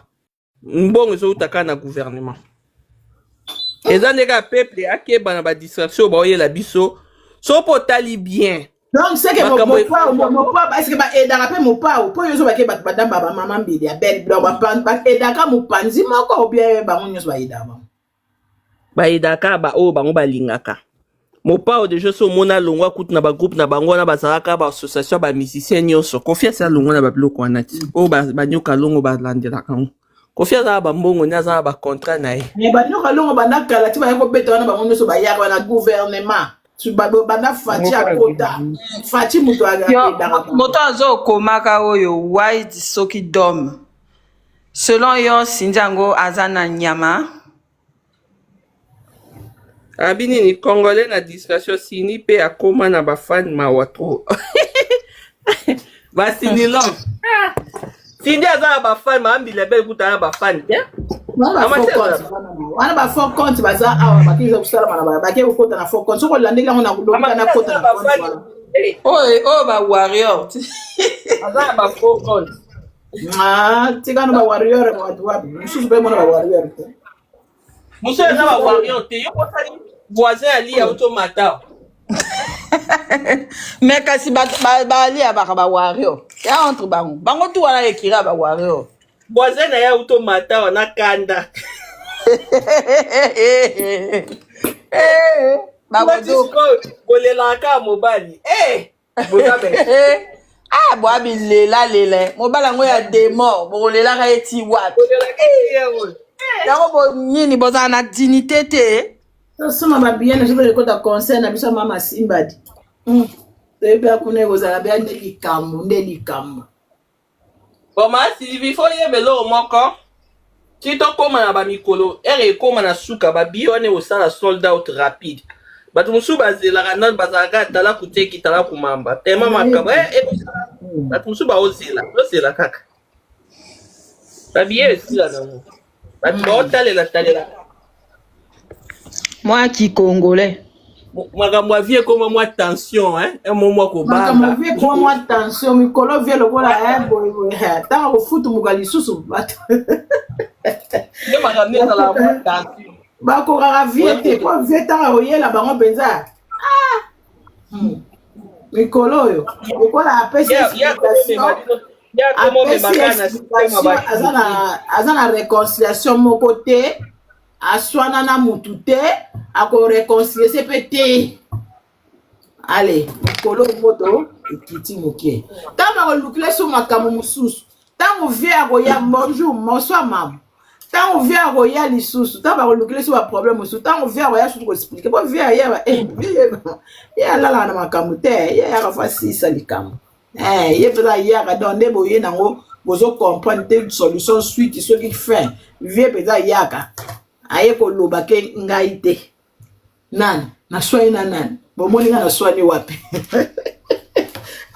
S4: Mbongo zo utaka na gouvernement. Eza ndeka peuple akeba na ba distraction ba oyela biso. So potali bien.
S3: donc c'est que mon pa est-ce que ba edaka pe mo pa po yo so ba ke ba badamba ba mama mbili ya belle donc ba edaka mo panzi moko bien ba ngonyo so ba edaka.
S4: Ba edaka ba o bango balingaka. Mopa de jeu so mona longwa kutu na ba groupe na bango na bazalaka ba association ba musicien nyonso confiance ya longwa na ba biloko wana ti o ba nyoka longo ba landelaka ngo confiance ya ba mbongo nyaza ba contrat na ye
S3: mais ba nyoka longo ba nakala ti ba ko beta wana ba ngonyo so ba yaka na gouvernement tu ba na fati akota fati muto aga edaka
S5: moto azo komaka oyo white soki dom selon yo sinjango azana nyama
S4: abini ni congolais na distraction sini pe akoma na ba fan mawatro ba sinilon sindi aza ba fan ma ambi lebel kuta ba fan te
S3: wana ba fond compte baza awa bakiza kusala mana ba ke ukota na fond compte soko landela ngona kudoka na kota na fond
S5: oh ba warrior
S4: aza ba fond compte
S3: tika no ba warrior ba watu wapi msusu pe mona ba warrior te
S4: muso aza ba warrior te yo kotali voisin ali automata
S5: mais kasi ba ali abaka ba warrior ya entre bango tu wana ekira ba warrior
S4: voisin na ya automata wana kanda bolelaka mobali
S5: bwabi lela mobala ngo ya demo bolelaka eti wapi yango bo nini bozala na dignité te
S3: soma babiene soki ekota conseil na biso mama simbadi toyebi akuna ekozala bia nde likambo
S4: boma silivi fo yebelo moko ti tokóma na bamikolo ere ekóma na suka babiye wana ekosala sold out rapide bato mosusu bazelaka nani bazalaka tala kuteki tala kumamba tema makambo bato mosusu baozela kaka babiye esila nango bato baotalela
S5: moi kikongolais
S4: makambo ya vie ekoma mwa tension mwa kobanga
S3: makambo vie ekoma mwa tension mikolo vie lokola boye ntango kofutumuka lisusu bato
S4: nde makambo ezala mwa tension
S3: bakokaka vie te po vie ntango koyela bango mpenza mikolo oyo lokola apesi aza na réconciliation moko te aswana na mutu te akoreconcilie se pe te ale mikolo moto ekiti moke ntango akolukile so makambo mosusu ntango vie akoya bonjour bonsoir mama ntango vie akoya lisusu ntango bakolukile so baproblème mosusu ntango vie akoya susu koexplike po vie ayeba ye alalaka na makambo te ye ayaka fasisa likambo ye mpenza ayaka donc nde boye nango bozocomprendre te solution suite soki fin vie mpenza ayaka aye koloba ke ngai te nani naswani na nani bomoni nga naswani wapi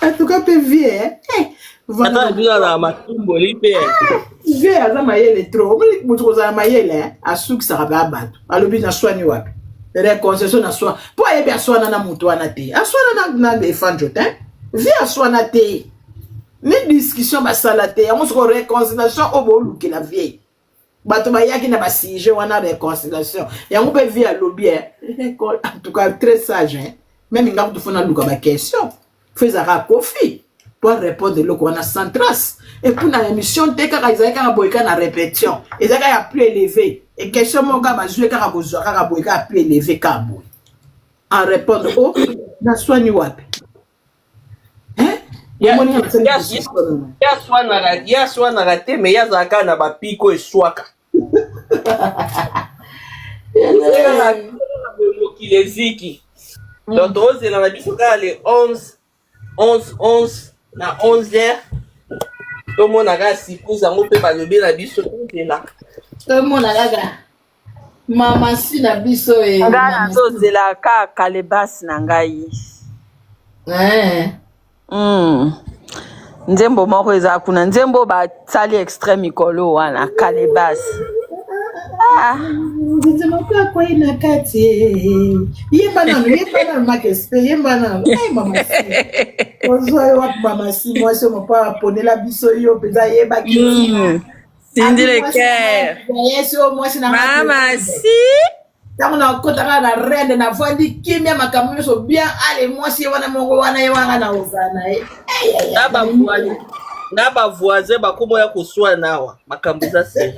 S3: atuka pe vie vie aza mayele tro moto kozala mayele asukisaka pe abato alobi naswani wapi réconciliation naswa mpo ayebi aswana na moto wana te aswana na defendre te vie aswana te ni discussion basala te yango soko réconciliation oyo boolukela vie bato bayaki na basije wana réconciliation yango mpe vie alobi en tout cas très sage même nga kutu fona luka baquestion fezaka kofi pour répondre eloko wana sans trace et puis na émission te kaka ezalaki kaka boye kaka na répétition ezalaki ya plus élevé et question moko kaka bazwi kaka kozwa kaka boye kaka plus élevé kaka boye en répondre o naswani wapi
S4: yaswanaka te me yazalaka na bapiko eswaka mokili eziki donc tozela na biso kaka le 11 na 11h tomonaka sikuza yango mpe balobi na biso tozela
S3: tomona kaka Mama si na biso e.
S5: Nga nazozela ka kalebasi na ngai. Nzembo moko eza kuna nzembo basali extrême mikolo wana kalebasi.
S3: Nzembo kwa kwa ina kati. Yemba na makespe yemba na. Ai mama si. Ozo wa mama si moi so mo pa ponela biso yo peza yeba ki.
S5: Cindy le cœur. Mama si.
S3: Tango na kota na rende na vandi kimia makambo so bien ale mwasi wana mongo wana yewanga na ozana
S4: na ba voisin bakomo ya kuswa nawa makambo za se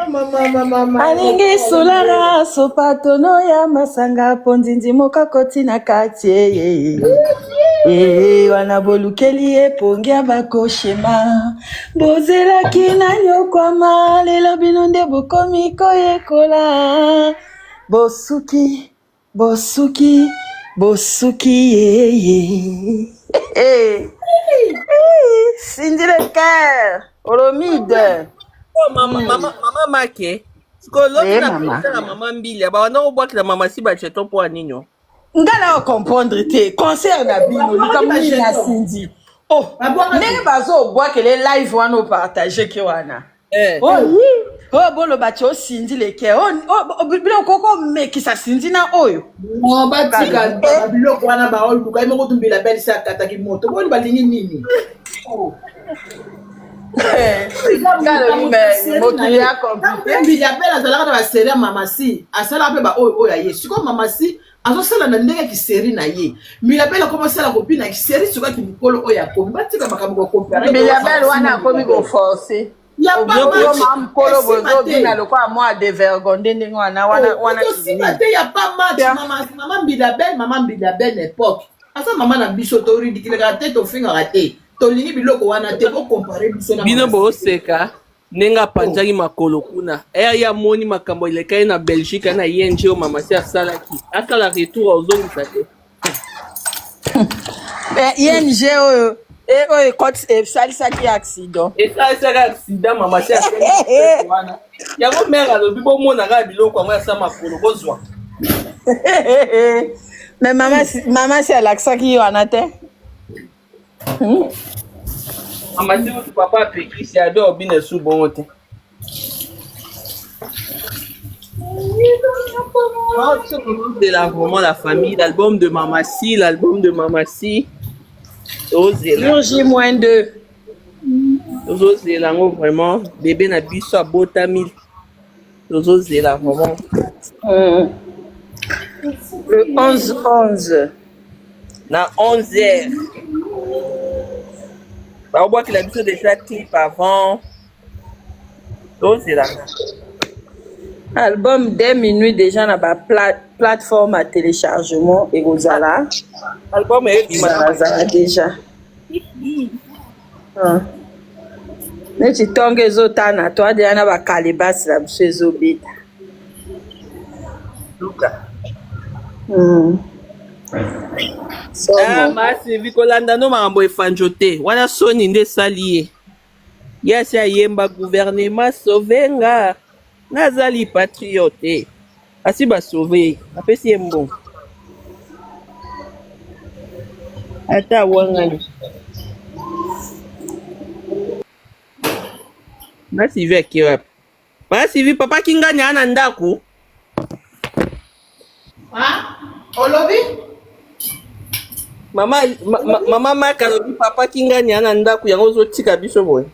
S5: mama alingi solara sopatono ya masanga ponzinzi moka koti na kati wana bolukeli epongi ya bakoshema bozelaki na nyokwama lelo bino nde bokomi koyekola bosuki Cindy le cœur Olomide.
S4: Mama make sikolobi na pesa mama mbili ba wana obwaki na mama si ba cheto po aninyo
S5: ngala comprendre te concert na bino likamuni na Cindy ndenge bazobwaki le live wana opartage ke wana bolo bacho Cindy le cœur bino koko mekisa Cindy na oyo
S3: batika biloko wana baoluka imoko tumbila belle sa kataki moto boli balingi nini mbila azalaka na baseri ya mama si asalaka mpe baoyo ya ye sikoyo mama si azosala na ndenge kiseri na ye mbila akoma asala kopi na kiseri sikoyo mikolo oyo akomi batika makambo kokompare
S5: mbila wana akomi koforce mkolo bozobina lokwa mwa de vergonde ndenge wana
S3: te ya pa match mama mbila belle époque asa mama na biso toridikilaka te tofingaka te tolingi biloko wana te bokompare biso na
S4: bino boseka ndenge apanzaki makolo kuna ya moni makambo elekai na Belgique na ING o mama si asalaki asala retour ozongisa te
S5: ING oyo esalisaki accident
S4: mama si wana yango mere alobi bomonaka biloko yango yasa makolo bozwa
S5: mais mama si alakisaki yo wana te
S4: mama si mutu papa apekisi ade obine su bongo te vraiment la famille l'album de Mama Si
S5: J-2
S4: tozozela yango vraiment bébé na biso abotami tozozela vraiment
S5: le 11
S4: na 11h baobwakela biso déjà clip avant tozela
S5: album 2 minutes déjà na ba plateforme à téléchargement et gozala
S4: album
S5: ezala déjà neti tongo ezotana to adeya na bakalebasi na biso ezobeta
S4: masivi kolanda no makambo efanjo te wana soni nde esali ye ye asi ayemba gouvernement sauvenga nazali patriote asi basauve apesi ye mbongo ata awangani masivi ake wapi masivi papa kingani ana ndako
S3: olobi
S4: mama maka alobi papa kingani ana ndako yango ozotika biso boye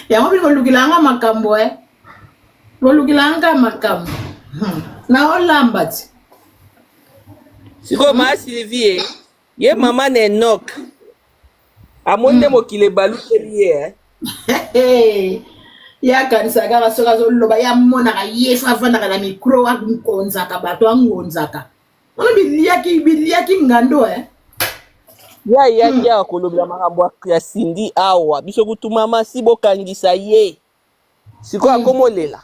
S3: yango bino bolukilanga makambo bolukilanga makambo na olamba ti
S4: sikoyo maa Sylvie ye mama na Enoch amonde mokili ebalukeli ye
S3: ye akanisaka kaka soki azoloba ye amonaka ye so avandaka na mikro angonzaka bato angonzaka wana biliaki ngando
S4: ya yaki ya kolobela makambo ya Cindy awa biso kutu mama si bokangisa ye sikoyo akomolela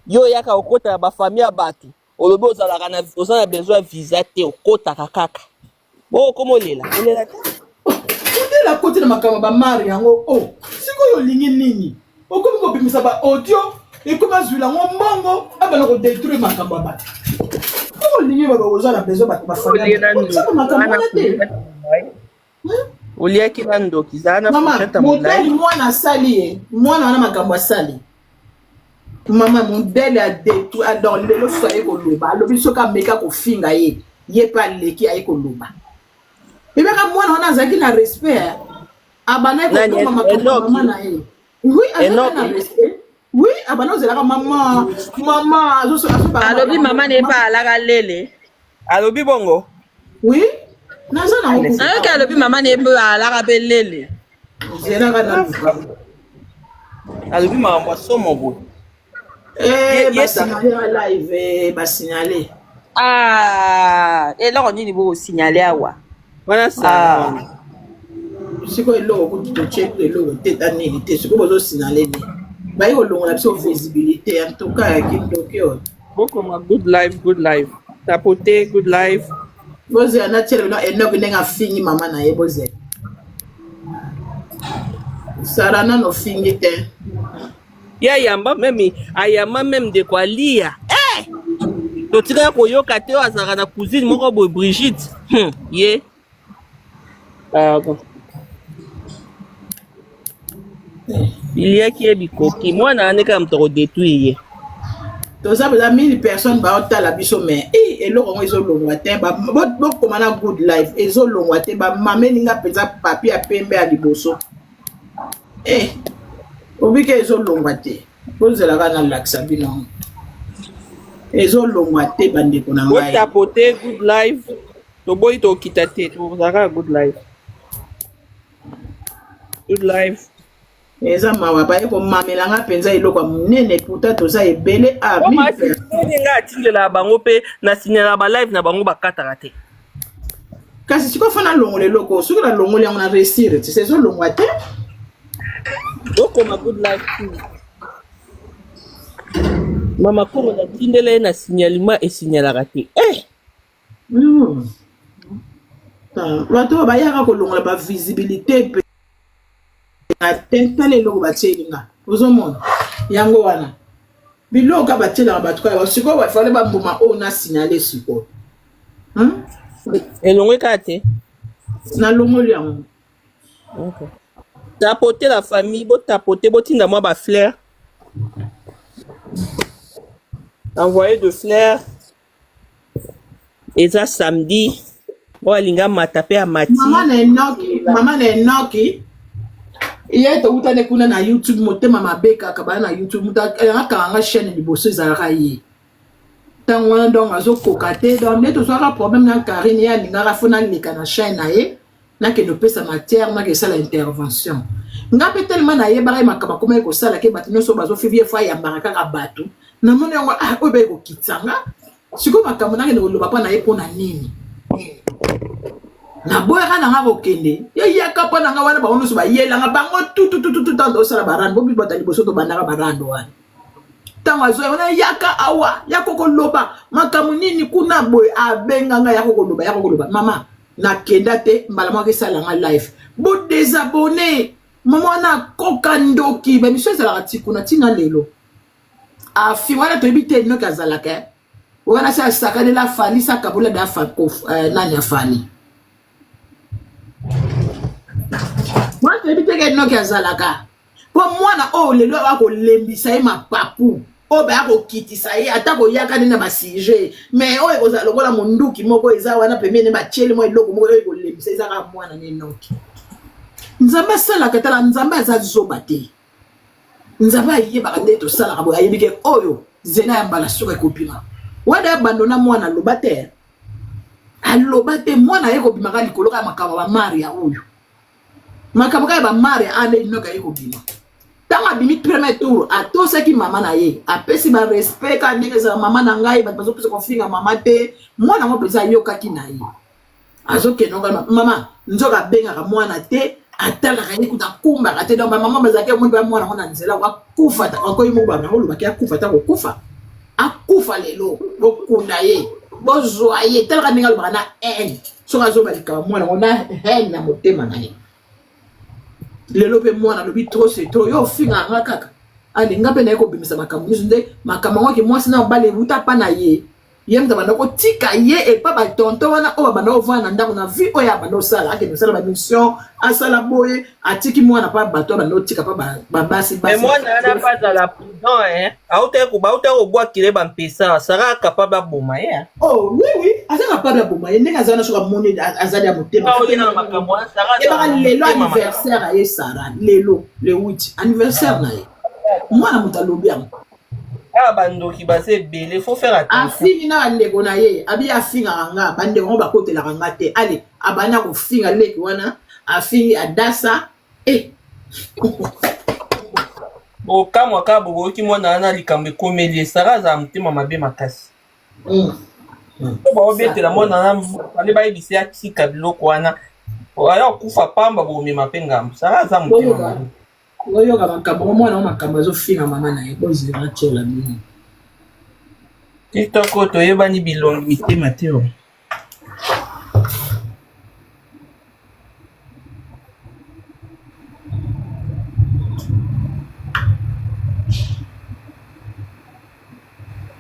S4: yo yaka okota na bafamille ya bato olobi oza na besoin ya visa te okotaka kaka bo okomolela olela te
S3: la côté de makambo ba mari yango siko oyo lingi nini okomi kobimisa ba audio ekomi azwila ngo mbongo abana kodétruire makambo ya bato oyo lingi bakokozwa na besoin bato bafamakambo te
S4: oliaki na ndoki zala na fourchette
S3: modele mwana asali ye mwana wana makambo asali mama modele adétruire donc lelo so aye koloba alobi soki ameka kofinga ye ye mpe aleki aye koloba ebeka mwana wana azalaki na respect abana ekokoma makambo mama na ye oui azalaki na respect oui abana ozelaka mama
S5: alobi mama ne pa alaka lele
S4: alobi bongo
S3: oui naza na
S5: ayoki alobi mama ne pa alaka mpe lele
S3: ozelaka na
S4: alobi makambo asomo boye
S3: basignale live basignale
S5: eloko nini bokosignale awa
S4: wana sa
S3: sikoyo eloko kuti tocheku eloko teta nini te sikoyo bozosignale nini bayi kolongola biso visibilité en tout cas ya kindoki oyo
S4: bokoma good life tapote good life
S3: bozela natiele bino enoki ndenge afingi mama na ye bozela sara nano ofingi te
S4: ye ayamba meme de koalia totikaka koyoka te oyo azalaka na cousine moko boye Brigitte ye iliaki ye bikoki mwana aneka moto akodétruire ye
S3: toza beza 1000 personnes baotala biso me eloko ngo ezolongwa te bokoma na good life ezolongwa te bamameninga mpenza papi ya pembe ya liboso obike ezolongwa te bozelaka na lakisa bino ezolongwa te bandeko na ngai
S4: botapote good life toboyi tokita te tozalaka good life
S3: eza mawa baye komamelanga mpenza eloko ya monene pourtant toza ebele
S4: nga atindela bango mpe nasinyela balive na bango bakataka te
S3: kasi sikoyo fana longola eloko soki nalongoli yango na réussir te ezolongwa te
S4: okoma good life mama koro natindela ye na signalima esignalaka te
S3: bato oyo bayaka kolongola bavisibilité mpe atentala eloko batielinga ozomona yango wana biloko batielaka bato kaka sikoyo bafale bambuma oyo nasignale sikoyo
S4: elongwe kaka te
S3: nalongoli yango
S4: tapote la famille botapote botinda mwa bafleur envoyé de fleurs eza samedi oyo alinga mata mpe amati
S3: mama na enoki ye toutane kuna na youtube motema mabe kaka baya na youtube mutu akanganga chaîne liboso ezalaka ye ntango wana donc azokoka te donc nde tozwaka problème na karine ye alingaka fo naleka na chaîne na ye nakende opesa matière nake esala intervention nga mpe telema nayebaka ye makambo akoma ye kosala ke bato nyonso bazofivie fo ayambaka kaka bato namoni yango oyo baye kokitsanga sikoyo makambo nakende koloba mpo na ye mpo na nini naboyaka nanga kokende yeyaka mpo nanga wana bango nyonso bayelanga bango tututututu ntango osala barando bobi bata liboso tobandaka barando wana ntango azoya wana yaka awa yako koloba makambo nini kuna boye abenganga yako koloba mama nakenda te mbala moko esalanga live bodésabone mama wana akoka ndoki bamiso ezalaka tikuna ntina lelo afi wana toyebi te enoki azalaka wana se asakanela fali sakabola da nani afali mwana toyebi te enoki azalaka mpo mwana oyo lelo akolembisa ye mapapu oyo baya kokitisa ye ata koyaka nde na basije mais oyo ekozala lokola monduki moko eza wana pembeni batieli mwa eloko moko oyo ekolembisa ezaka mwana na enoki nzambe asalaka tala nzambe aza zoba te nzambe ayebaka nde tosalaka boye ayebi ke oyo zena ya mbala soki ekobima wana abandona mwana aloba te mwana aye kobimaka likolo kaya makambo bamaria oyo makambo kaya bamaria ande enoki aye kobima ntango abimi premier tour atosaki mama na ye apesi barespect ka ndenge ezala mama na ngai bato bazopesa kofinga mama te mwana ngo mpenza ayokaki na ye azokende ngo mama nzoka abengaka mwana te atalaka ye kuta akumbaka te donc bamama bazalaki omoni ba mwana ngo na nzela akufa akoyi moko bango olobaki akufa ta kokufa akufa lelo bokunda ye bozwa ye talaka ndenge alobaka na haine soki azobalikaka mwana ngo na haine na motema na ye lelo pe mwana lobi trop c'est trop yo finga nga kaka ali nga pe na ko bimisa makambo nde makambo ngo ki mwasi na bale buta pa na ye yem da bana ko tika ye et pas ba tonton wana o bana o vana ndako na vie o ya bana sala ake sala ba mission asala boye atiki mwana pa bato bana tika pa ba basi
S4: mais mwana na pas dans la prison hein auta ko boa kile ba mpesa sara capable boma ya
S3: oh oui asa capable boma ye ndenge azana soka moni azali ya motema
S4: na makambo sara
S3: ba lelo anniversaire ya Sara lelo le 8 anniversaire na ye mwana mutalobi yango
S4: bandoki base belé faut faire attention
S3: afingi na ndeko na ye abi afinga nga bande ngo bakotela nga te ale abana ko finga leki wana afingi adasa
S4: okamwa ka boboki mwana na likambe komelie sara za mtima mabe makasi obetela mwana na ale bayebisi ya tika biloko wana ayo kufa pamba bomema mpe ngambo sara za mtima mabe
S3: oyo ka makambo mwana o makambo azofinga mama na ye bozira tshela mini
S4: kitoko toyebani bilongi mitema te o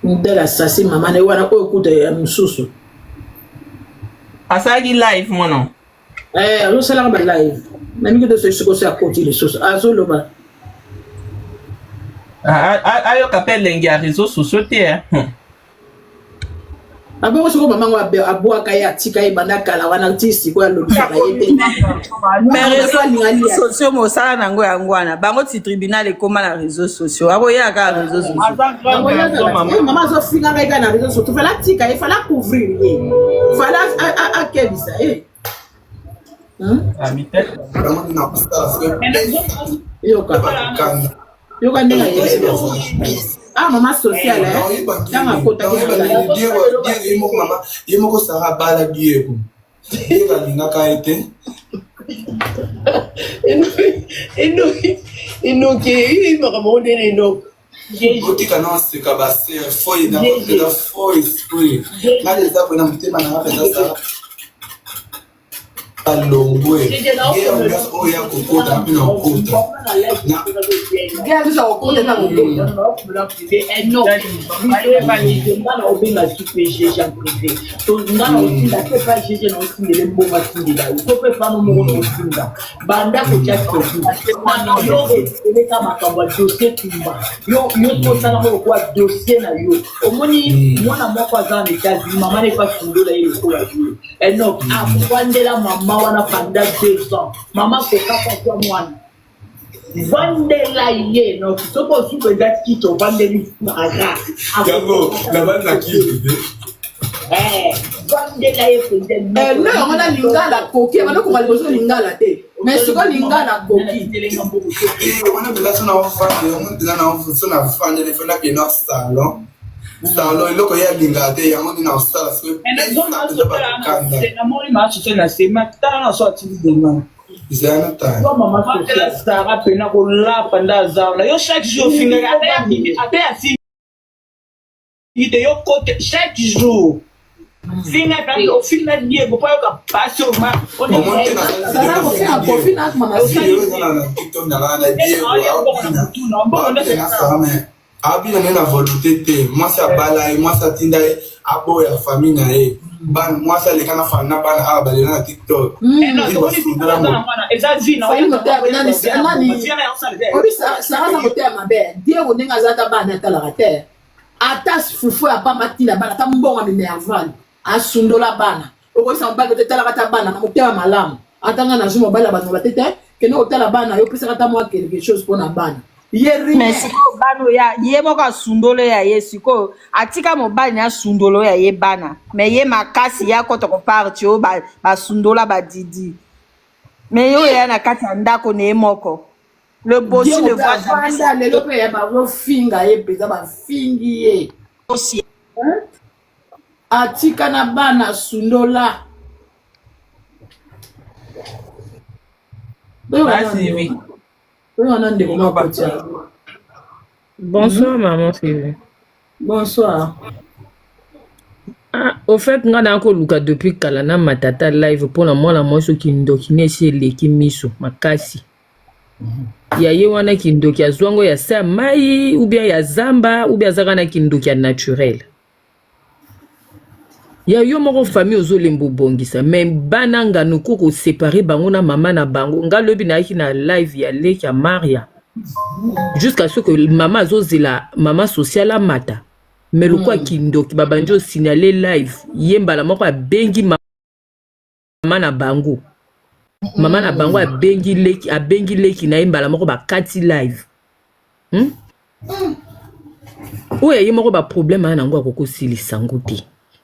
S3: ndela sasi mama na wana ko ekuta ya mususu
S4: asalaki live mwana
S3: azosalaka ba live na mingi to sikoso ya koti lisusu azoloba
S4: ayoka mpe elenge ya réseau sociaux te
S3: abongo soko mamango abwaka ye atika ye banda kala wana ti sikoyo alobisaka ye te
S5: réseaux sociaux mosala nango yango wana bango ti tribunal ekóma na réseaux sociaux aboyaka na réseaux sociaux
S3: mama azofingaka eka na réseaux sociaux fala tika ye fala couvrir ye fala akebisa ye yoka ndenge ye mama social tanga kota
S10: ye moko sara bala dieko alingaka ye te
S3: enoki makambo ndene enoki
S10: otika na oseka basere foye na mpeza fo esprit ngale eza pona motema nanga mpenza sara alongwe oyo ya kokota mpe na okota
S7: banda kotiaeleka makambo ya dossier tumba yo tosala ngo lokwa dossier na yo omoni mwana moko aza na États-Unis mama ne pas fundola ye lokola yo enok akofandela mama wana panda 2 ans mama kokaka kwa mwana vandela ye no soko osuku eza kito vandeli maga
S10: yango nabanda kito
S7: vandela ye
S3: no yango na lingala koki abana koka liboso lingala te mais siko lingala koki
S10: wana mpela so na ofandele fona ke na salon salon eloko ye alingaka te yango ndi na osala
S7: sara pena kolapa nda azala yo chaque jour fingaka ate asite yo kote chaque jour fingaka ofinga diego po yoka pasi
S10: abina ne na volonté te mwasi abala ye mwasi atinda ye aboya famille na ye mwasi aleka na fami na bana awa balela na tiktok
S3: sara na koteya mabe diego ndenge aza ata bana atalaka te ata fufu ya pamba tinda bana ata mbongo minerval asundola bana okoyisa mobali te talaka ata bana na motema malamu atanga na zwi mobali ya bano bate te kende kotala bana yo pesaka ata mwa quelque chose mpona bana
S5: mais sikoyo bana ya ye moko asundolo ya ye sikoyo atika mobali na asundolo ya ye bana mais ye makasi ya kota koparti oyo basundola badidi mais yo ya na kati ya ndako na ye moko le bossi ne voit
S3: jamais lelo mpe ya bazofinga ye mpenza bafingi ye atika na bana asundola
S11: Bonsoir, maman Sylvie.
S3: Bonsoir.
S11: Ah, au fait, nga na ko luka depuis kala na matata live pour la moi ce qui ndokine c'est leki miso makasi. ya ye wana kindoki ya zwango ya sa mai ou bien ya zamba ou bien azaka na kindoki ya naturel ya yo moko famille ozolemba obongisa mais bana ngano koko séparer bango na mama na bango nga lobi naaki na live ya leki ya Maria jusqu'à ce que mama azozela mama sociale amata mais lokwa kindoki babandi osignaler live yembala moko abengi mama na bango mama na bango abengi leki na yembala moko bakati live oyo ye moko ba problème ana ngo akokosilisa ngo te.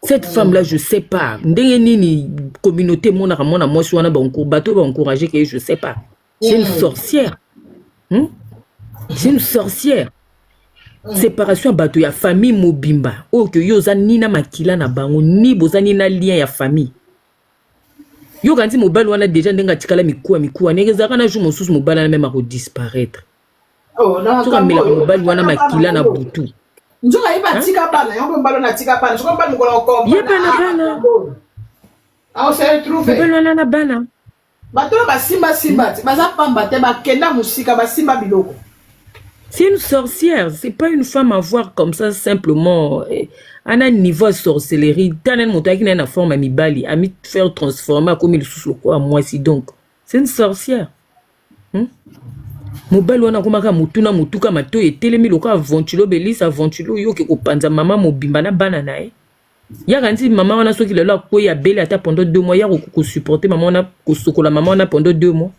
S11: Cette femme-là, je sais pas. Ndenge communauté monaka mona mwasi wana ba bateau ba encourager que je sais pas. C'est une sorcière. C'est une sorcière. Séparation bateau ya famille mobimba. Oh que yo za nina makila na bango ni bozani na lien ya famille. Yo kanti mobile wana déjà ndenga tikala mikuwa nezaka na jour mosusu mobile na même a disparaître.
S3: Oh non,
S11: tu kamela mobile wana makila na butu.
S3: Njoka iba tika bana, yongo mbalo na tika bana, njoka mbalo ngola komba.
S11: Bana.
S3: Ah, on s'est retrouvé.
S11: Bana bana.
S3: Bato ba simba, baza pamba te ba kenda musika ba simba biloko.
S11: C'est une sorcière, c'est pas une femme à voir comme ça simplement. À un niveau de sorcellerie, tanen motaki na na forme amibali, ami faire transformer comme il sous quoi moi si donc. C'est une sorcière. Mobile wana komaka mutuna mutuka mato etelemi loka aventulo belisa aventulo yo ke kopanza mama mobimba na bana na e. Ya kanti mama wana soki lelo akoya bele ata pendant 2 mois ya ko supporter mama wana ko sokola mama wana pendant 2 mois.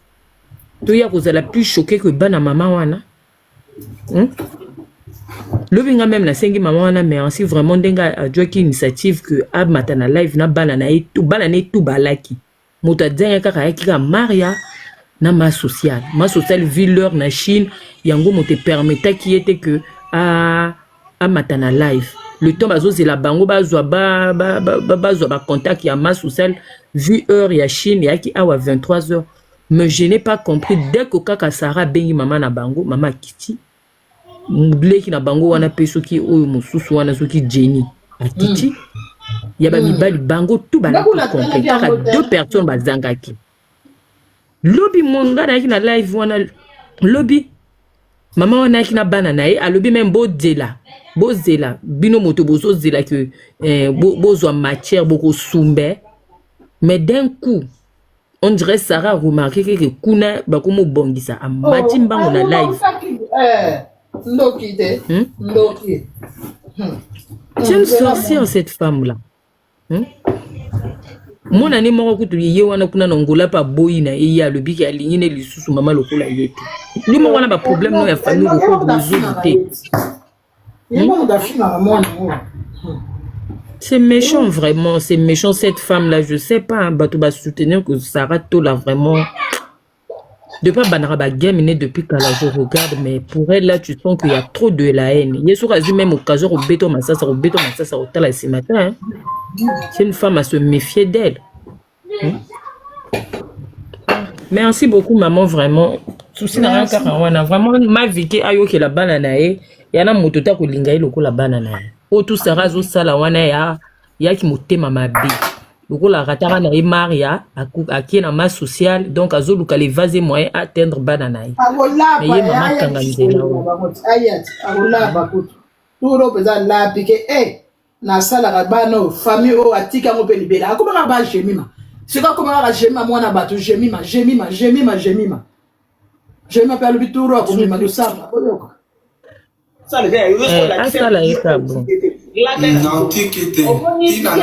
S11: To ya ko la plus choqué que bana mama wana. Lobi nga même na sengi mama wana mais ainsi vraiment ndenga adjo ki initiative que ab matana live na bana na e tout bana ne tout balaki. Moto dzenga kaka yaki ka Maria na ma sociale vu leur na Chine yango mo te permettait qui était que à matana live le temps bazo c'est la bango bazwa ba contact ya ma sociale vu heure ya Chine ya ki awa 23h mais je n'ai pas compris dès que kaka Sarah bengi mama na bango mama kiti bleki na bango wana peso ki oyo mususu wana soki Jenny akiti ya ba mibali bango tout bana compris kaka 2 personnes bazangaki. Lobi monga na ki na live wana lobi mama wana ki na bana na ye alobi même bozela bino moto bozo zela que bozo matière beaucoup sumbe mais d'un coup on dirait Sarah remarqué que kuna bakomo bongisa amati mbango na live
S3: ndoki.
S11: C'est une sorcière cette femme là. Mon année moko kutu ye wana kuna nongola pa boyina e ya lobi ki alingi ne lisusu mama lokola yetu. Ni mo wana ba problème no ya famille ko bozute. C'est méchant vraiment, c'est méchant cette femme là, je sais pas bato ba soutenir que Sarah Tola vraiment de pas banara ba game né depuis quand là je regarde mais pour elle là tu sens qu'il y a trop de la haine. Yesu kazi même occasion au béton masasa au tala ce matin. C'est une femme à se méfier d'elle. Merci beaucoup maman vraiment. Souci na rien car vraiment ma vie qui ayo ke la banana e yana moto ta ko linga iloko la banana. O tout sera zo sala wana ya ki motema mabe. Loko la ratara na Maria aki na ma sociale donc azo luka les vases moyen atteindre banana. Mais ye mama kanga nzela.
S3: Ayat agola bakutu. Turo peza la piqué na sala ka bano famille o atika ngo pe libela akoma ba jemima sika koma ka jemima mwana bato jemima pe le bituro ko mima do sala boyoka sala de yo so la
S11: sala eka bon
S10: non tikite ina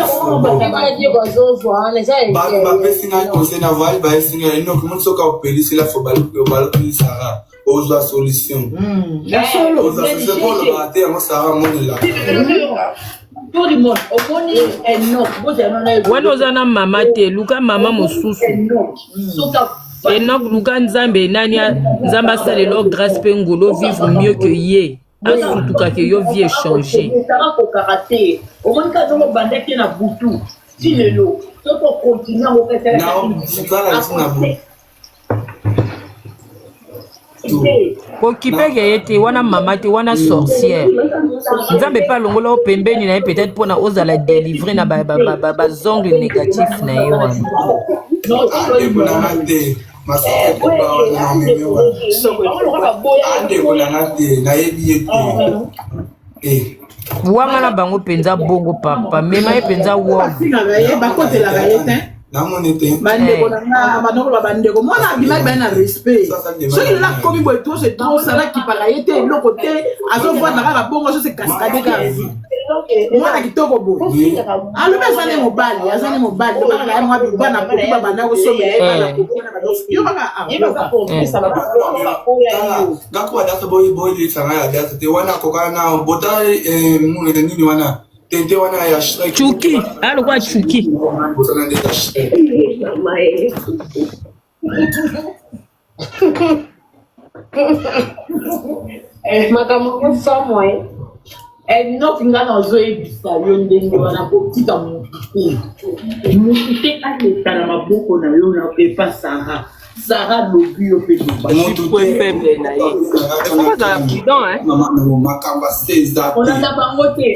S10: ba pesina conseil na voile ba singa ino ko mutso ka pelisi la fobali ko balo Sarah ozo solution
S3: la solo
S10: ozo se pour le matin mo Sarah mo la
S7: tout le monde oponi Enoch
S11: wana ozana mama te luka mama mosusu Enoch luka nzambe nani nzamba asalelo grâce pe ngolo vivre mieux que ye asutuka ke yo vie changer
S7: ko karaté omoni ka zo bandeke na butu si lelo to ko continuer ko kete
S10: na
S11: occupé yete wana mama te wana sorcière nzambe pa longola o pembeni na peut-être pour na ozala délivrer na ba zongle négatif na ye wana
S10: Masaka ko ba o na mimi wa. Ande ko na ngati na yebi yete.
S11: Wanga na bango penza bongo papa, mema penza wo.
S3: Bakote la gayete. Bandeko na banoko ba bandeko mwana bima ba na respect. So il la komi boy to se to sala ki para yete le côté azo voir na ka bongo so se cascade ka. Mwana kitoko boy. Alo be sane mobali, azane mobali to ka mwa bi bana ko ba bana ko so be bana ko na ba yo ba
S10: Gako adata boy le sanga adata te wana ko kana botai mu ne nini wana. Tente wana ya
S11: Chuki, alo kwa chuki.
S7: Makamoko samwe. No kinga na zo ebisa yo ndenge wana ko tika mu. Mukite aleta maboko na yo na pepa Sarah. Sarah lobi yo pe ba.
S4: Tu peux faible na ye. Pourquoi ça bidon hein?
S10: Maman makamba seza.
S7: On a bango te.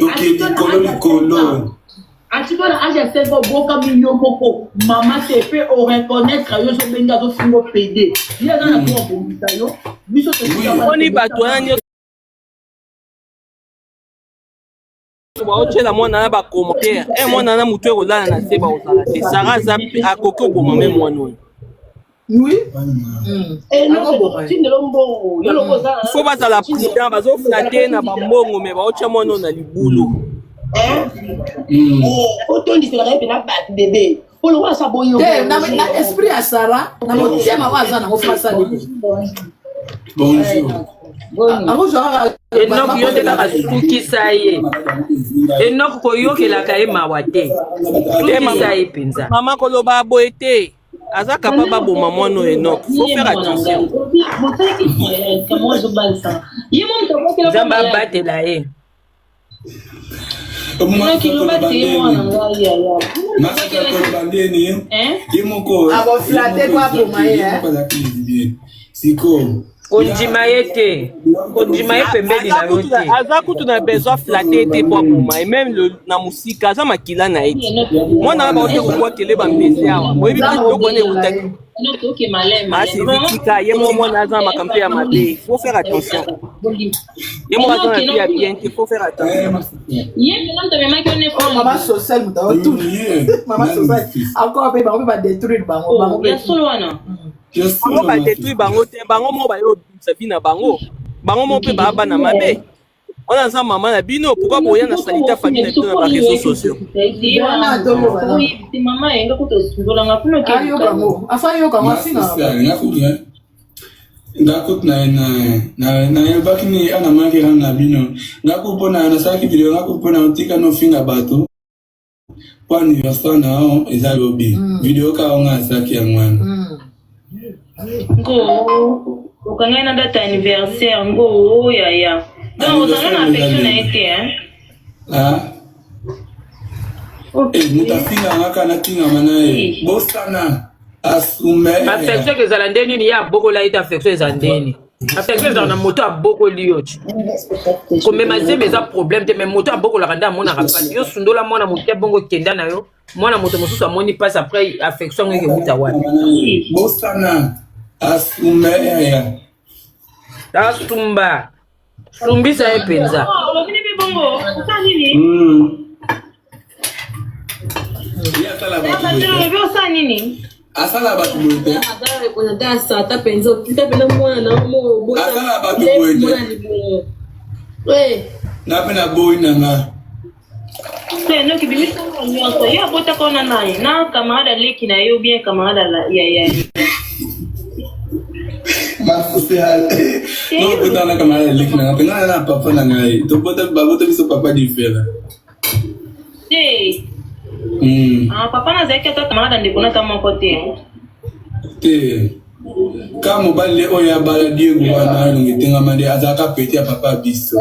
S10: Kolo.
S7: Atibona aja seko boka minyo moko. Maman te fait au reconnaître yo so benga zo fingo PD. Dia na ko bomita yo. Biso te
S4: Oni bato anya baochela mwana na bakomotere mwana na mutu ekolala na se baozala te Sarah zapi akoki oboma me mwana oyo fo bazala prudent bazofuna te na bambongo me baotya mwana oyo na libulu
S3: na esprit ya Sarah na motema waza na mofasa libi.
S10: Bonjour.
S11: Enoki yo te kaka sukisa ye. Enoki koyokelaka ye mawa te. Sukisa ye penza.
S4: Mama koloba boye te. Aza capable baboma mwana oyo Enoki. Faut faire attention.
S11: Nzambe abatela ye. Kondima ye te. Kondima ye pembeni na yo te.
S4: Aza kutu na besoin flatter te po aboma. Et même na musika aza makila na ye te. Mwana ba ote kokwa kele ba mbezi awa. Boyebi biloko ne utaki. Asi vitika ye mwana aza makampe ya mabe. Faut faire attention. Ye mwana aza na vie ya bien te. Faut faire attention.
S3: Maman social muta tout. Maman social. Encore pe ba détruire bango.
S4: Bango ba détruire bango te. Bango mo ba yo sa vie na bango. Bango mo pe ba na mabe. On a ça maman na bino pourquoi boya na salita famille na ba réseaux sociaux.
S7: Maman enga kutosungola ngafuna ke.
S3: Ayo bango. Afa yo kama sina.
S10: Ngakut na bakini ana makira na bino ngakupona na saki video ngakupona utika no finga bato kwa anniversaire na o ezalobi video ka onga saki ya mwana
S7: ngo ukangana data anniversaire ngo ya donc uzana na personne été hein
S10: mutafinga ngaka na kinga manae bosana asume
S11: affection ke zala ndeni ni ya boko la ita affection za ndeni affection za na moto a boko liyochi comme mazeme za problème te mais moto a boko la kanda mona rapali yo sundola mwana moto bongo kenda na yo mwana moto mosusu amoni passe après affection ngeke muta wapi
S10: bosana asume ya
S11: tasumba sumbisa e penza
S7: olobini bi bongo sa nini
S10: ya sala ba
S7: sa nini
S10: asala batu bote
S5: adara ko na dasa ta penzo kita pena mwana na mo bo
S10: asala batu bote na pena boy na nga
S7: no kibimisa nyoso ya bota kona naye na kamada leki na yo bien kamada ya
S10: no bota na kamada leki na pena na papa na ngai to bota babota biso papa difera
S7: papa na zaki ata kamada ndeko ta moko te
S10: ka mobali oyo abala Diego wana ngetenga mande azaka peti ya papa biso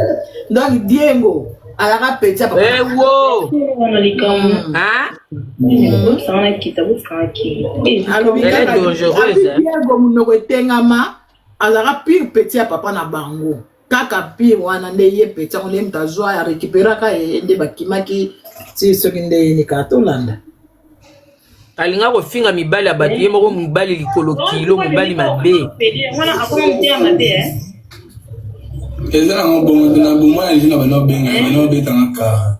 S3: donc Diego alaka peti ya papa
S11: wo
S7: wana likamu sana kitabu kaki
S3: alobi Diego munoko etengama azaka pire peti ya papa na bango kaka pire wana nde ye peti yango nde mutazwa ya récupéraka nde bakimaki ti soki nde nika tolanda
S11: alinga kofinga mibali abatu ye moko mibali likolo kilo mibali mabe
S7: wana akoma mtia mabe
S10: ezala ngo bongo na bomo ya linga bana benga bana betanga ka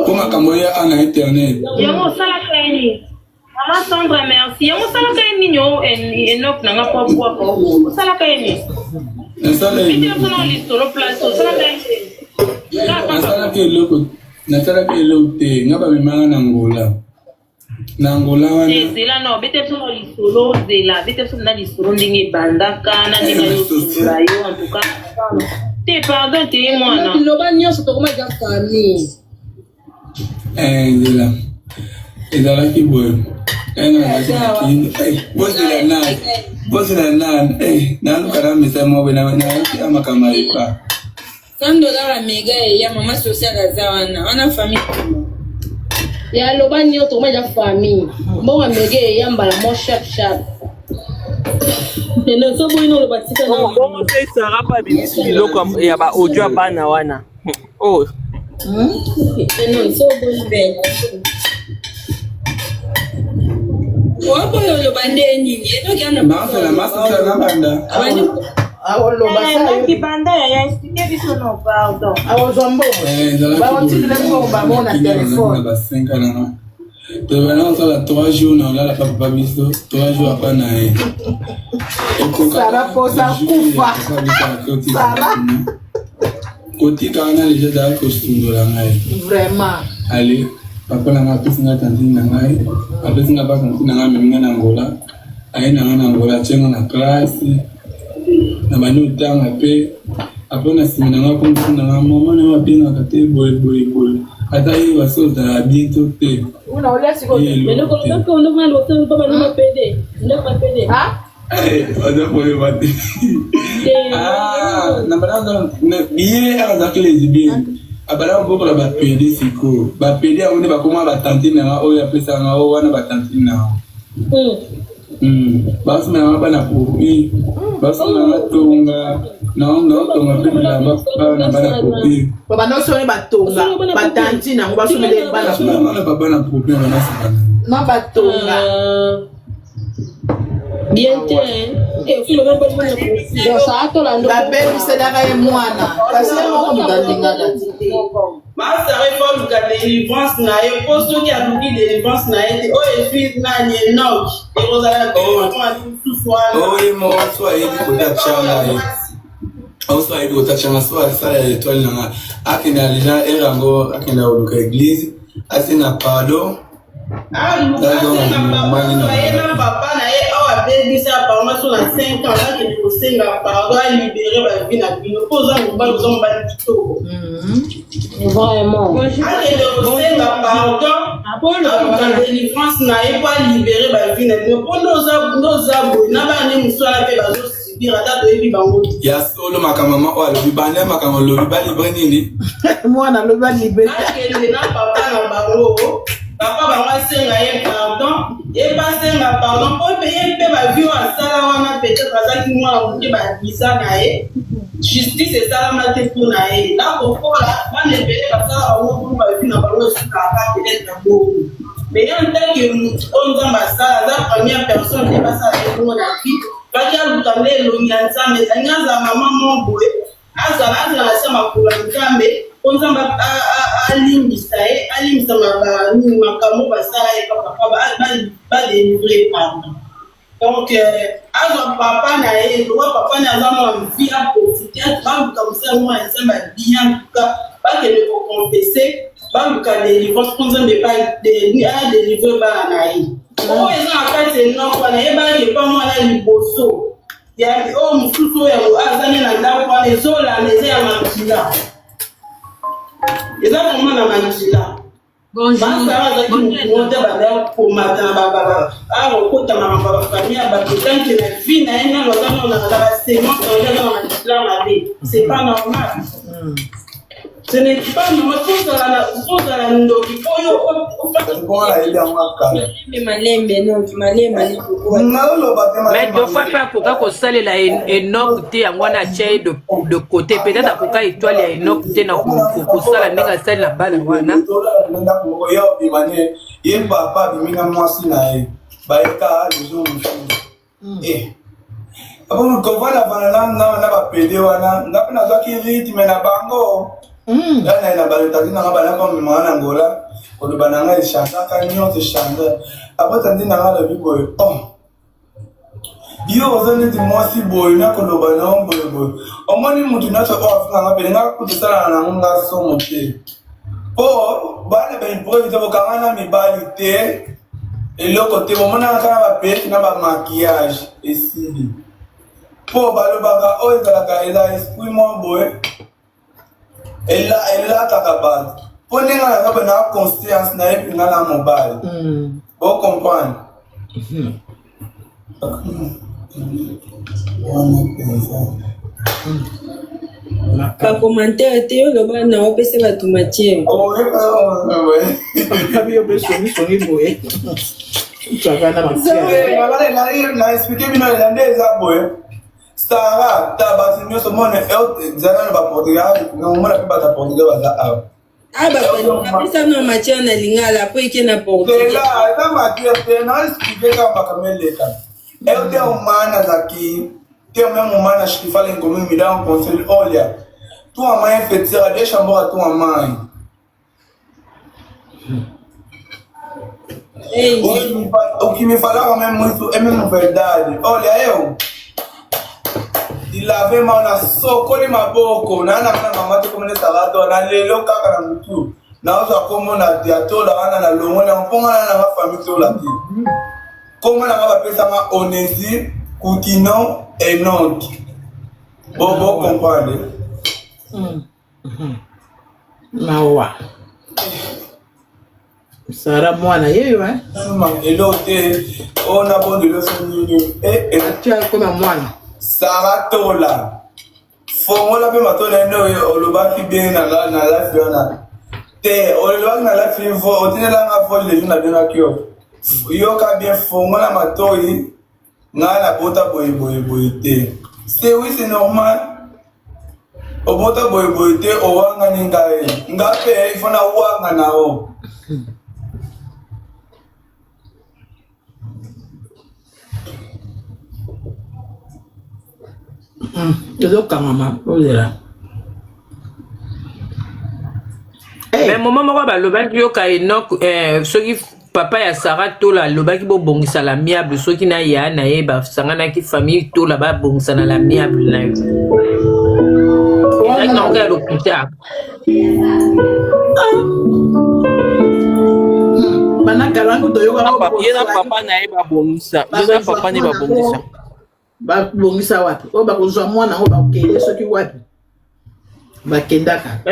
S10: koma kamoya ana internet
S7: yango sala kani mama Sandra merci yango sala kani nyo enok nanga popwa ko sala kani
S10: sala
S7: ni sala listo lo place sala kani
S10: sala ke loko na sala ke lote ngaba mimanga na ngola wana
S7: zela no bete so lisolo zela bete so na lisolo ndingi bandaka na ndinga yosula yo en tout cas te pardon te mwana
S5: loba nyonso tokoma ja famille
S10: zela ezala ki boy bosi na naluka na misa mobe na amakama ipa
S5: $100 mega ya mama social azawana wana famille ya loba nyonso tokoma ja famille mbonga mega ya mbala mo sharp ene so boino lo batika na
S4: bongo te sara pa bimisi biloko ya ba audio ya bana wana oh
S5: ene so boino wapo yo bande nini eno kiana
S10: masala na banda
S3: awolo basa
S7: kibanda ya expliquer biso no pardon
S3: awozombo baotikile mbongo bamona telefone
S10: basenga na tebana sala 3 jours na la papa biso 3 jours apa na
S3: sara posa kufa sara
S10: kotika na les da costume la ngai
S3: vraiment
S10: allez papa na ngapesi nga tantine na ngai apesi nga ba tantine na ngai menga na ngola aye na ngola tsengo na classe na bani utanga pe apona simi na nga komfu na nga mama na mapinga kate boy ata ye baso za bientôt te
S3: una olesi ko
S5: eno ko ko ndo mwana lo baba no mapede ndo mapede
S3: ha
S10: oza pole bate na bana na biye aza klezi bien abana boko la bapede siko bapede amone bakoma batantine na oyo apesa nga o wana batantine na basi na bana popi basi na tonga na tonga pe na bana popi
S3: baba no so ni batonga batantine ngo basomele bana
S10: bana popi bana sakana
S3: na batonga
S5: bien te fulo ba ba na do sa to la ndo
S3: babe biselaka ye mwana kasi moko mudalingana
S7: Masa réforme de délivrance na ye posto qui a doublé délivrance na ye o efi na nye nok e rozala ko
S10: oui mo so ayi ko ta changa ye also ayi ko ta changa so sala étoile na akina lija erango akina oluka église asina pardon
S7: papa na ye awa bebisa parma so na 5 ans là que ko senga pardon a libérer ba vie na bino poza ngomba ngomba kitoko
S5: vraiment
S7: allez le senga pardon la délivrance na ye pas libérer ba vie na bino pour nos abo na ba ne musala pe bazo subir ata to ebi bango
S10: ya solo makamama o alobi bana makamama lobi bali brenini
S3: mwana lo ba libérer
S7: akele na papa na bango papa bango senga ye pardon et passenga pardon pour payer pe ba vie en sala wana peut-être azaki mwana muke ba bisa na ye justice et ça m'a été pour na ye là pourquoi là on est venu à ça on va finir par le sukaka peut-être beaucoup mais en tant que on dans ma salle la première personne qui passe avec moi la vie pas qu'il butale lo nyanza mais nyanza maman mon boy azala na sema kwa ngambe on zamba alimbisa makambo basala ye papa ba délivrer pardon donc azo papa na ye droit papa na zama vie à profiter ba comme ça moi ensemble bien pas que le confesser ba ka délivrance pour ne pas délivrer ba na ye o eza akate no kwa na ye ba ye pa moi na liboso ya o mususu ya azane na ndako kwa ezola leze ya makila eza vraiment na makila bonjour bada komata na baba akokota na famille ya bato tanke na vie na ye na lozana na basement na makila mabe c'est pas normal Ce n'est pas moi, tout ça la ndoki.
S11: Mais deux fois pas pour qu'on salle la Enoch te angwana chai de côté peut-être à pourquoi étoile ya Enoch te na pour sala ninga salle la balle wana.
S10: Ye papa bimina mwasi na ye. Ba eka lezo mushu. Apo kovana bana na ba pede wana ngapena zaki rythme na bango. Là na baleta dina ngabana comme mwana ngola ko do bananga chanta ka nyote chanta après tandi na la bibo oh bio ozone di mwasi boy na ko do bana boy omoni mutu na so off na ngabele nga ku tsala na nga so mote po bana ba improvise bo kangana mi balite eloko te bomona kana ba pete na ba maquillage esili po balo baka o ezalaka eza esprit mo boy elle a takabad pour nous on a conscience na et puis na mobile vous comprenez
S5: Pas commentaire te le ba na opese ba tumatie
S10: oh ouais
S3: Kabi obesoni soni boye. Tsaka na
S10: c'est na expliquer bino la ndeza boy Stara, ta bâtiment ce monde est zana ba Portugal, no mona pe bata Portugal baza a.
S5: Ah bah ça non matière na lingala po ike na Portugal.
S10: Là, ta matière te na expliquer ka ba kamele ka. Eu te humana zaki, te même humana que fala em comum me dá conselho, olha, tua mãe é feiticeira, deixa embora tua mãe. O que me falaram é muito, é mesmo verdade. Olha, eu il avait mal na sokoli maboko na mama te komene tagato na lelo kaka na mutu na oza komo na teatro la wana na longo na mponga na ma famille to la ti komo na ba pesa ma Onesi Coutinon et Nantes bobo comprendre
S3: Mawa. Sara mwana yeyo
S10: elo te ona bon de lo soni
S3: tu as comme mwana
S10: Saratola. Fongola pe matona no olobaki bien na la fiona. Te olobaki na la fiona vo otinela nga fo le juna bien akio. Yo ka bien fongola matoi na la bota boy te. C'est oui c'est normal. O bota boy te o wanga ningae. Ngape ifona wanga na o.
S11: Mais moment moko balobaki yo ka Enoch soki papa ya Sarah tola lobaki bo bongisa la miable soki na ya na ye ba sangana ki famille tola ba bongisa na la miable na yo. Eza na ka lokuta.
S3: Bana kalangu to yo
S4: papa na ye ba bongisa. Eza papa ni ba bongisa.
S3: Ba bongisa wapi o ba kozwa mwana o ba kende soki wapi ba kendaka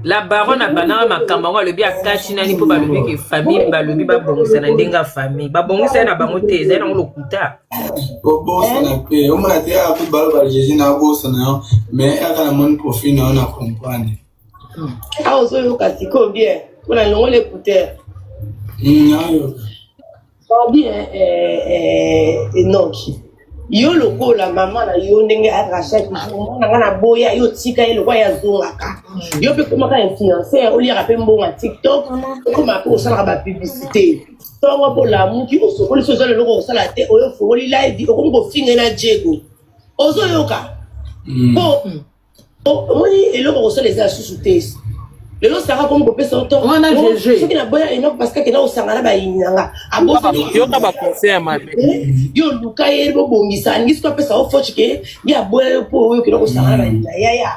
S11: la baronne a banana makamba ngo lobi akati nani po ba lobi ke famille ba lobi ba bongisa na ndenga famille ba bongisa na bango te eza na lokuta
S10: bossa na pe o mona te a pe balo ba Jésus na bossa na mais aka na mon profil na on a comprendre
S5: Ah ozo yo kasiko bien on a longo l'écouteur
S10: ayo
S5: bien Enoch yo lokola mama na yo ndenge arachète mwana ngana boya yo tika ye lokwa ya zongaka yo pe komaka influencer o liaka pe mbonga TikTok koma pe osala ba publicité tongo po la muki osokoli so zalo loko osala te oyo foli live okongo finga na jego ozo yoka po oni eloko osala eza susu te le lo sara comme kopesa autant on a GG ce qui na boya Enoch parce que na osangana ba yinanga abosa
S4: yo ka ba conseil ma
S5: yo luka ye bo bongisa ngi sto pesa o fochike ya boya po yo kilo osangana ba yinanga ya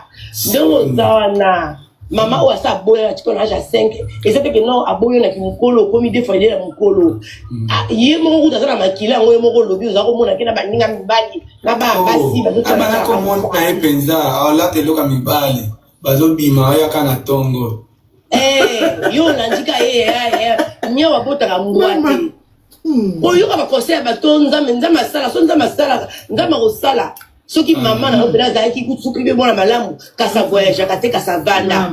S5: ndo zawana mama o asa boya tiko na ja 5 et c'est que non aboyo na kimukolo komi défendre na mukolo ye mo ko tazana makila ngo ye mo ko lobi uza ko mona kina ba ninga mibali na ba basi ba
S10: to na ko mona na epenza ala te loka mibali bazo bima ya kana tongo
S5: yo landika nya wabota ka ngwate oyo ka ba conseil ba to nzama sala so nzama sala ngama ko sala
S12: Ce qui maman na opéra qui coûte souki be bona malamu kasa voyage kate kasa vanda.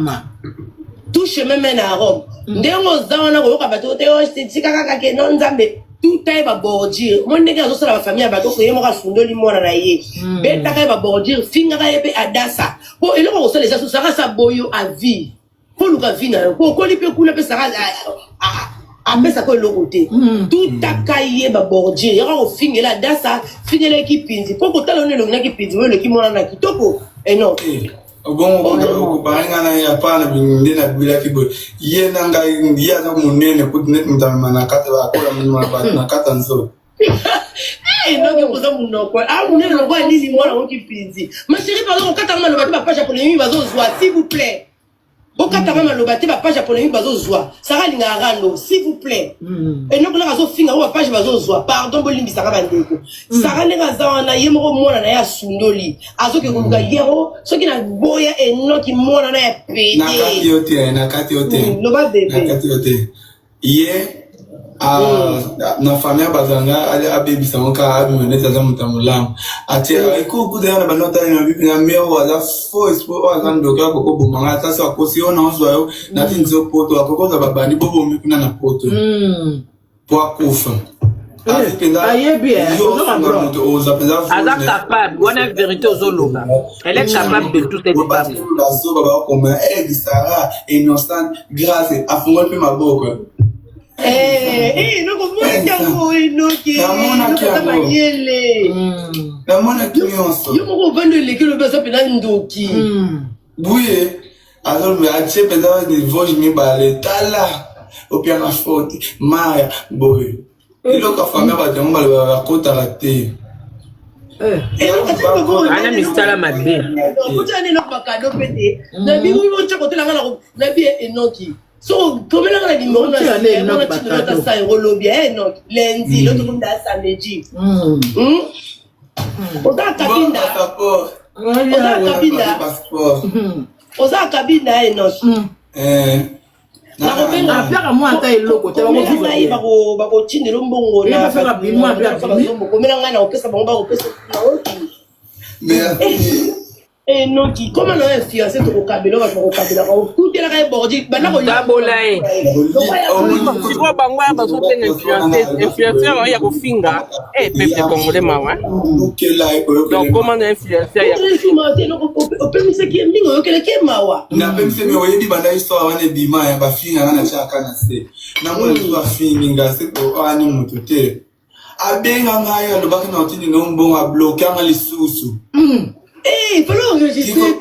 S12: Tout chemin mène à Rome. Ndengo zana ko bato te o tikaka ke non nzambe. Tout est va bordir. Mon nègre zo la famille bato ko yemo ka fundoli mona na ye. Beta ka va bordir finga ka yepe adasa. Bon et là on se les ça ça boyo à vie. Pour le vie na ko li pe kula pe ça mais ça le côté tout a caillé ba bordier ya ko fingela dasa fingela ki pinzi poko talone lo na ki pinzi le ki mona na kitoko non
S10: bon ko barenga na ya pana binde na bila ki bo ye na nga ya za munene kutnet mtama na kata ba ko na kata nzo
S12: non que vous avez mon quoi ah munene lo kwa nini mona ko ki pinzi ma chérie pardon kata mama lo ba page pour les bazo s'il vous plaît. Okata mama lobate ba page japonais bazo zwa sara linga rando s'il vous plaît et non la razo finga ba page bazo zwa pardon bolimbi sara bandeko sara lenga zawana yemo mona na ya sundoli azoke kuluka yero soki na boya et non ki mona na ya pede
S10: na kati yote
S12: loba bébé
S10: na kati yote ye na famille bazanga ali abebisa monka abi maneta za mutamulam ati iko kudana banota na bibi na meo wala fo expo azando kwa ko bomanga tasa akosi ona onzwa yo na tinzo poto akokoza babandi bobo mikuna na poto pour kufa
S4: capable, on est vérité aux Oloba. Elle est capable de tout être capable.
S10: Innocent, grâce à fond ma boca.
S12: Non comment kiango inoki
S10: na mona kinyoso
S12: yo moko vendre leki le besa pena ndoki
S10: buye alors me ache pena de voje mi bale tala au piano forte maya boy ilo ka famia ba demba ba kota raté
S4: ana mistala mabe
S12: kutani no bakado pete na bi wo chako tela na bi enoki. So, comme là, on a dit, on a dit, ça est relobé, non, lundi, l'autre monde a samedi. On a cabine, on a cabine, non.
S3: Na faire moi ata eloko te bango vivre
S12: na iba ko tinde lo mbongo na
S3: faire la moi bien
S12: ko mena ngana opesa bango ba opesa na oki non qui comment on a fiancé to kabelo ba ko kabela ko tout est là bordi bana ko
S4: tabola e si ko bangwa ba so ten influenceur ya ko finga peuple congolais mawa donc comment on influenceur ya ko
S12: finga no ko permise ki mbingo yo kele ke mawa
S10: na permise me oyedi bana histoire wana bima ya ba finga na chaka na se na mo zo finga se ko ani mutu te abenga ngaya lo bakina otini no mbonga bloquer nga lisusu
S12: il faut l'enregistrer.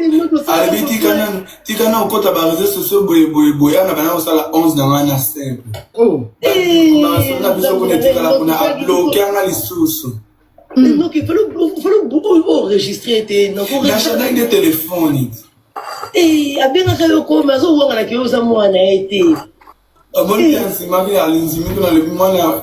S10: Tika na okota ba réseaux sociaux boy ana bana osala 11 na ngana simple. Ba biso ko netika la kuna bloquer nga lisusu.
S12: Donc il faut enregistrer tes non pour
S10: acheter des téléphones.
S12: Abenga ka yoko mazo wanga na kioza mwana été.
S10: Aboni anzima ki alinzimi kuna le mwana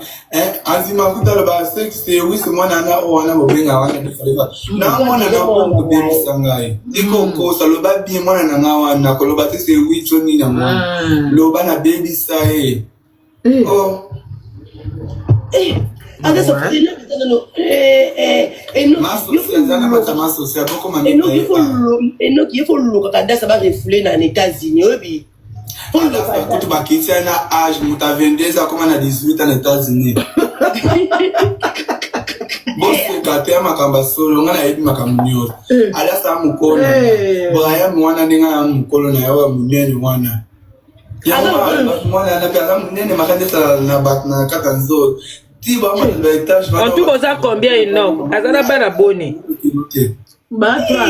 S10: anzima kutala ba sexe oui c'est mwana na wana bobenga wana difereva na mwana na ko bebisa ngai iko ko saloba bi mwana na wana ko loba c'est oui choni na mwana loba na bebisa oh
S12: anda ça fait non il faut le Canada ça va refléter dans les États-Unis obi
S10: kutu bakitya na âge muta 22 ans comme na 18 ans aux États-Unis bosse katea makamba solo ngana yebi makamnyo ala sa mukolo baya mwana ndinga mukolo na yawa munene mwana ya mwana na pia munene makandesa na batna katanzo tiba mwana na étage
S4: on tout boza combien énorme azana bana boni
S3: ba toi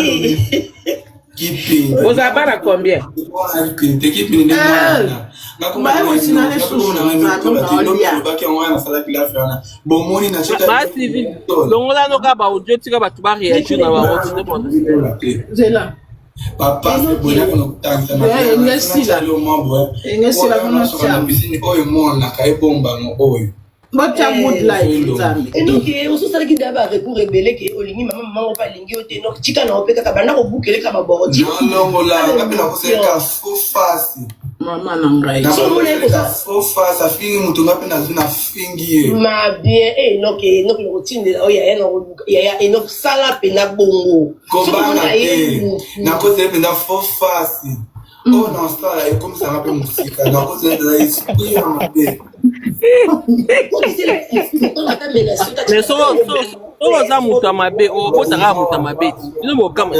S10: Kipi.
S4: Vous avez à combien?
S10: Kipi ni mwana. Ngakuma ni sinale susu na bomoni na cheta.
S4: Ba civil. Longola no ka ba audio tika ba tuba réagir na ba audio bon.
S3: Zela.
S10: Papa c'est bonheur qu'on tente na.
S3: Ngesi la. Ngesi la kuna cha.
S10: Piscine oyo mwana kai bomba no oyo.
S3: But a good life zambi.
S12: Et donc on se sala ki daba pour rebeller que olingi maman pas lingi ote no tika na opeka ka bana ko bukele ka ba bordi.
S10: Non la ngapela ko se ka fo fasi.
S3: Maman nangai.
S10: Faut faire ça finit mon tour après dans une fingi.
S12: Ma bien non que routine de ya eno sala pena bongo.
S10: Combat na cause de pena faut face. Oh non ça là comme ça rappelle musique. Na cause de la esprit ma bien.
S4: Mais so za mutu amabe o tanga mutu amabe ino mo kama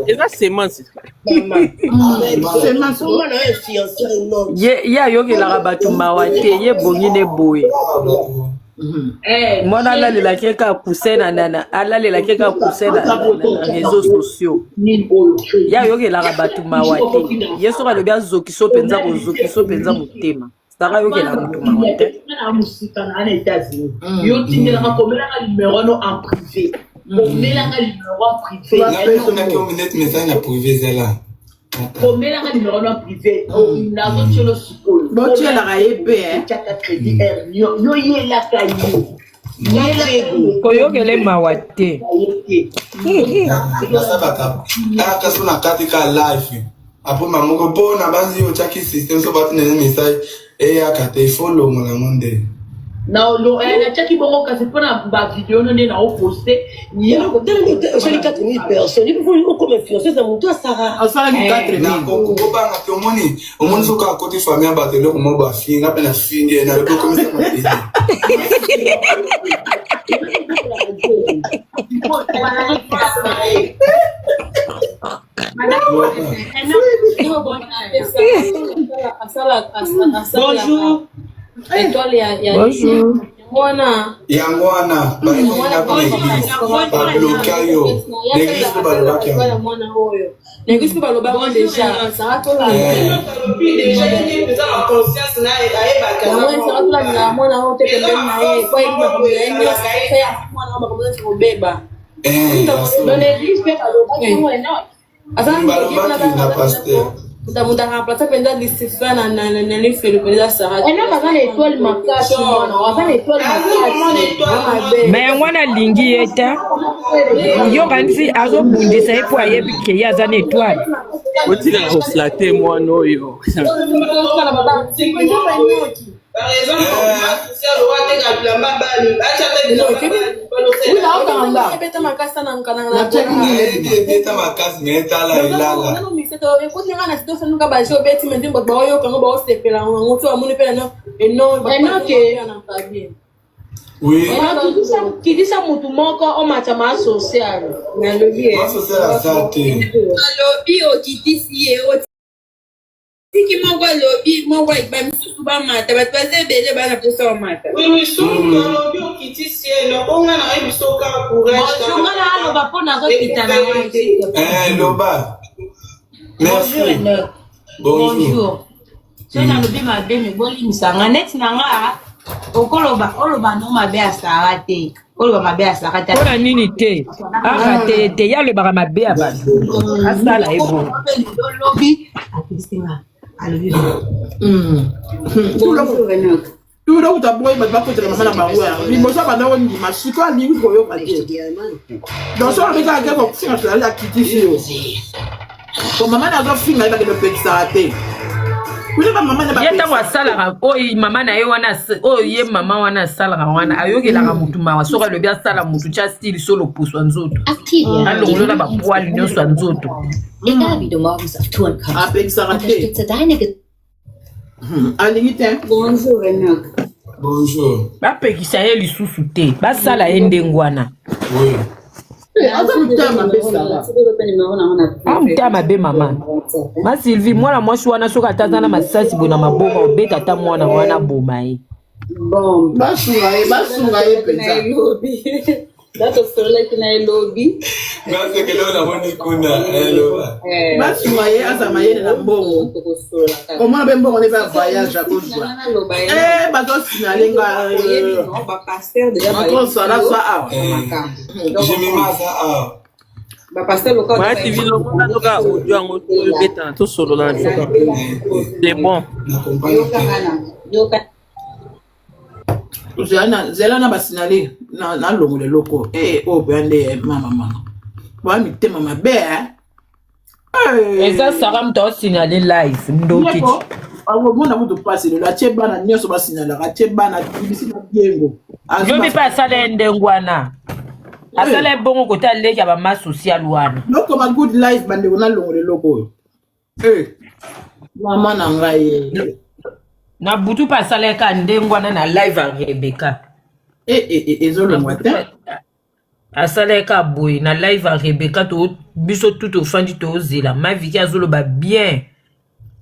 S4: eza semence
S11: ye ayokelaka bato mawa te ye bongi ne boye mwana alalelaki kaka pousse alalelaki kaka pousse na réseaux sociaux ye ayokelaka bato mawa te ye soki alobi azokiso mpenza kozokiso mpenza motema saka ayokela moto mawa te
S7: yo tindelaka komelaka numéro no en privé komelaka numéro en privé nazotielo sikolo
S3: botielaka ye pe
S7: caka crédit yo yelaka yo
S11: koyokele mawa te
S10: kaso na kati ka life apo mamoko mpona banzi yo chaki system so bati nene message eyaka te follow mona monde
S7: nachaki bongo kasi mpona bavideo no nde na oposte
S12: osali 4000 personnes ipo okoma influenceuse na motu
S3: asalaki 4000
S10: okobanga te omoni soki akoti famille ya bato eloko mo bafinga mpe na finge na lobi okomisa mateli
S5: Bonjour.
S11: Bonjour.
S10: yango wana baina pa l'église babloka yo l'église mpe balobaki
S5: l'église mpe balobaki déjà saratola mwana oyo te pembeni na ye po yebi makambo ya ye nyonso mwana o makambo nyonso kobeba dans l'église mpe balobaki
S10: na pasteur
S5: mutu akamplasa mpenza Lucifer na lifelo mpenza Sarah baza na étoile makasi baza na étoile makasi
S11: me yango wana alingi ye te yokanisi azobundisa ye mpo ayebi ke ye aza na étoile
S4: otika koflate mwana oyo
S3: par exemple c'est le roi te kaplamba bani acha
S5: beta makasi
S10: beta makasi metala elala
S5: ekotinga na sito sanuka baje obeti mende bato baoyoka ngo baosepela yango so bamoni mpe kidisa mutu moko omatama social nalobi okitisi ye tiki moko alobi moko bamisusu bamata bato baza ebele bana mposa bamata
S3: alobi okitisi ye longonga na yebi soka
S5: couragengana aloba mpo nazokita na
S10: loba merci
S5: bonjour soki nalobi mabe mebolimisanga neti nanga oloba no mabe ya sara te oloba mabe ya sara te
S11: mpona nini te aka te ye alobaka mabe ya bato asala ye bo
S5: lobi akisinga alobi
S3: tula utaboyi bato bakotela mama na bango ya liboso banda ondima siko alingi koyoka te donc so alobekaka ke kokufinga tolali akitisi yo po mama nazofinga yebakende opekisaka te
S11: ye ntango asalaka oyo mama na ye wana oyo ye mama wana asalaka wana ayokelaka motu mawa soki alobi asala motu tya stili so lopuso ya nzoto alongolo na bapwali nyonso ya nzoto
S3: apekisaka te alingi te
S10: bonjour
S11: bapekisa ye lisusu te basala ye ndenge wana amuta mabe mama ma Sylvie mwana mwasi wana soki ataza na masasi boye na maboko obeta ata mwana wana boma ye
S3: basunga ye mpenza
S5: datosololaki na elobi
S3: basunga ye azama yene na mbongo omwana mpe mbongo nde bavoyage akozwa bazosinale nga akosala sa awa
S4: maya tv lokola toka audio yango tobetana tosolola na toka c'est bon
S3: zela na basinale na longola eloko oyo boya nde mama boya mitema mabe
S11: Et ça sera m'to signaler live ndo kiti.
S3: Mona mutu passe le la chebana nyoso ba signala la chebana bisi na biengo.
S11: Je bi pas ça ndengwana. Asala bongo kota leki ya ba ma social wana.
S3: Loko ma good life bande ona longole loko. Mama na ngai.
S11: Na butu pa sala ka ndengwana na live a Rebecca.
S3: Ezolo mwata.
S11: Asala ka boy na live a Rebecca to biso tout au fandi to zela. Ma vie azolo ba bien.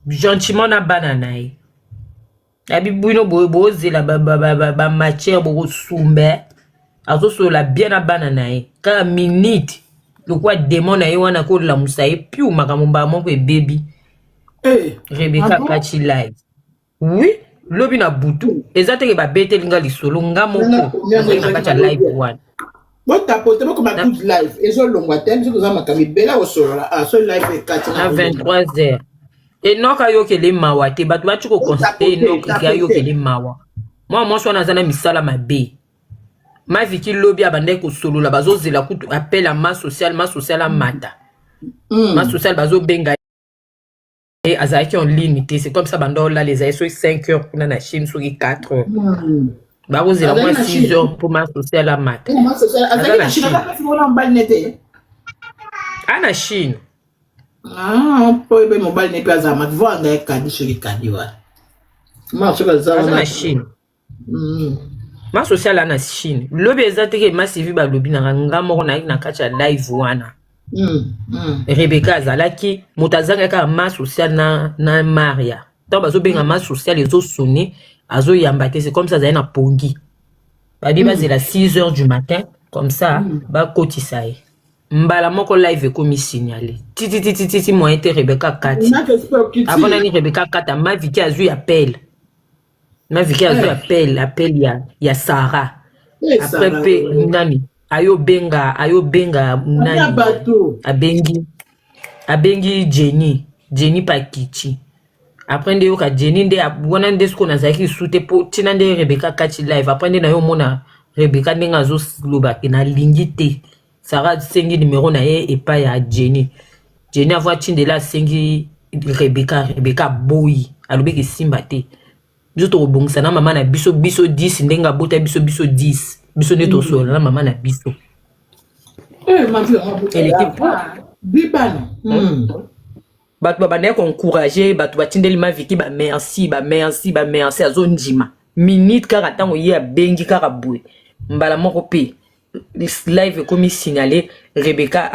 S11: Gentiment na banana e. Abi buino bo zela ba matière bo sumbe. Azo so la bien na banana e. Ka minute. Le quoi démon na e wana ko la musae piu makamomba mon baby. Rebecca kachi live. Oui, lobi na butu. Ezate ba bete linga lisolo nga moko. Kacha live one.
S3: Bon tapote mo comme good live. Ezolo ngwate nzo za makami bela osolo so live e kacha
S11: na 23h. Et non kayo kele mawa te batu ba chuko constater non kayo kele mawa. Moi so na zana misala mabe. Ma viki lobi abande ko solo la bazo zela kutu appel à ma social mata. Ma social bazo benga et azaki en limité, c'est comme ça bando là les ASO 5 heures pour la Chine sur 4 heures. Bah vous avez moins 6 heures pour ma social à mat.
S3: Ma social azaki Chine pas fait voler en balle nette.
S11: Ana Chine.
S3: Ah, pour be mobile nette za mat vo anga kadi sur 4 wa. Ma social za
S11: na Chine. Ma social ana Chine. Lobi ezateke ma CV ba lobi na ngamo na kacha live wana. Rebecca azalaki mutazanga ka ma social na Maria. Tant bazo benga ma social ezo sonner azo yambate c'est comme ça za na pongi. Ba di c'est la 6h du matin comme ça ba kotisa e. Mbala moko live komi signaler. Titi moi était Rebecca Kati. Avant ni Rebecca Kata ma viki azu appel. Ma viki azu appel ya Sarah. Après pe nani ayo benga nani abengi Jenny Pakichi après nde yoka Jenny nde abona nde sko na zaki sute po tina nde Rebecca Kachi live après nde na yo mona Rebecca ndenga zo loba na lingite Sarah sengi numéro na ye epa ya Jenny avoir tinde la sengi Rebecca boy alobeki simba te biso to bongisa na mama na biso 10 ndenga bota biso 10 biso neto so na mama na biso elle était pas
S3: bibana
S11: batu babane ko encourager batu batindeli ma viki ba merci azo ndima minute kaka tango ye bengi kaka bwe mbala moko pe live komi signaler Rebecca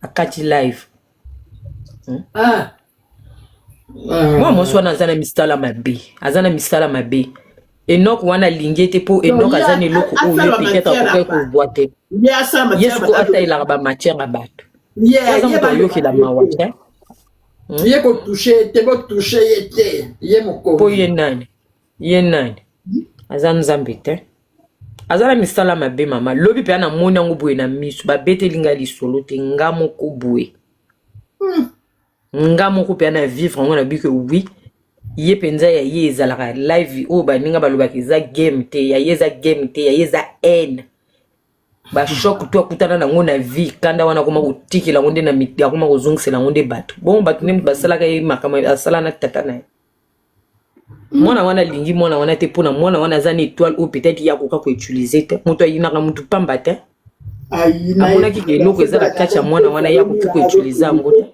S11: a kati live moi so na zana misala mabe Enoch wana lingete po Enoch azani loko o le peut-être ko boite. Yes ko ata ila ba matière ba bato. Yo ki la mawa te.
S3: Ye ko toucher te bo toucher yete. Ye moko.
S11: Po ye nani. Azan zambite. Azala misala mabe mama. Lobi pe na mona ngubwe na misu ba bete linga lisolo te ngamo ko bwe. Ngamo ko pe na vivre ngona bi que oui. Ye penza ya ye ezalaka live o ba ninga balobaki za game te ya ye za n ba shock to akutana na ngona vie kanda wana kuma kutikila ngonde na miti akuma kuzungisela ngonde bato bon bato ne basalaka ye makama asala na tata na mwana wana lingi mwana wana te pona mwana wana za ni étoile ou peut-être ya koka ko utiliser te moto ayina ka mutu pamba te ayina amona ki loko ezala kacha mwana wana ya ko utiliser ngote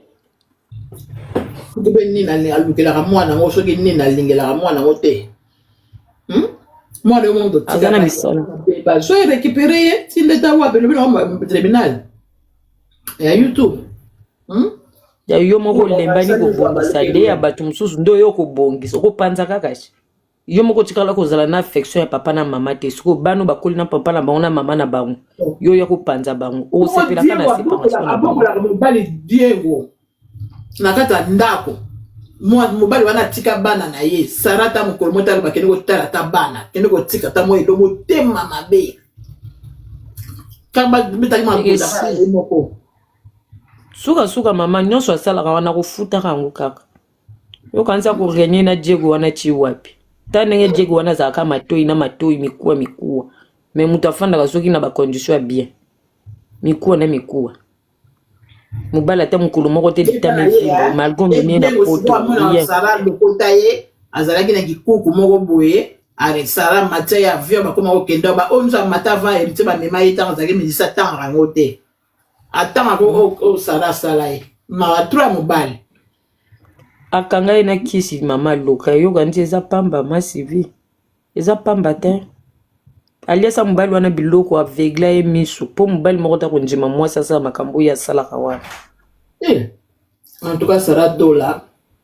S3: kutube nina alukela mwana ngo soki nina lingela mwana ngo te mwana yo mondo
S11: azana misala
S3: ba so récupérer si l'état wa belo belo tribunal ya YouTube
S11: ya yo moko lembani ko bongisa de ya batu mususu ndo yo ko bongisa ko panza kakashi yo moko tikala ko zala na affection ya papa na mama te siko bano bakoli na papa na bango na mama na bango yo ya ko panza bango o sepela kana séparation na bango
S3: bali Diego na kata ndako mobali wana tika bana na ye sarata mokolo motala bakende ko tala ta bana kende ko tika ta moyo domo tema mabe kamba bitaki mabuda moko
S11: suka mama nyonso asalaka wana kofuta kango kaka yo kanza ko renye na Diego wana chi wapi tanenge Diego wana zaka matoi na matoi mikuwa mais mutafanda kasoki na ba condition bien mikuwa na mikuwa mobala te mokolo moko te litame fimbo malgré mene na poto
S3: Sara lokota ye azalaki na kikuku moko boye are Sara matia ya avion bakoma kokenda ba onza matava hérité ba mema ye tanga zaki medisa tanga rango te atanga ko Sara sala ye ma trois mobile
S11: akanga ye na kisi mama loka yoka nti eza pamba masivi eza pamba te aliasa mobali wana biloko avegla ye miso mpo mobali moko ta kondima mwasi asala makambo oyo asalaka wana
S3: en tout cas Sara dola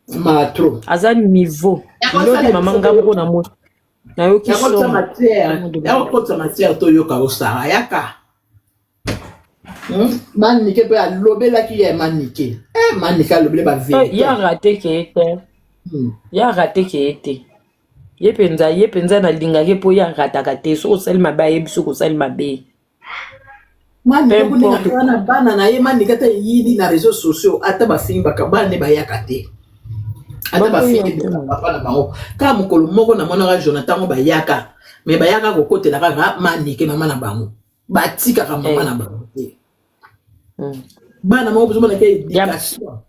S3: ma trop
S11: aza niveau lodi mama ngambo na mo nayoki soma
S3: yakokotisa matière toyoka osara yaka manike mpe alobelaki ye manike manike alobele bavérité
S11: ya rate ke ete ya rate ke ete ye penza nalingaki mpo ya rataka te so osali mabe ayebi soki osali mabe
S3: manikekuningana bana na ye manike ata eyili na réseaux sociaux ata bafingi bana ne bayaka te ata bafingi papa na bango kaka mokolo moko na monaka Jonathan ngo bayaka me bayaka kokotela kaka manike mama na bango batikaka mama na bango te bana moko bozomonaka éducation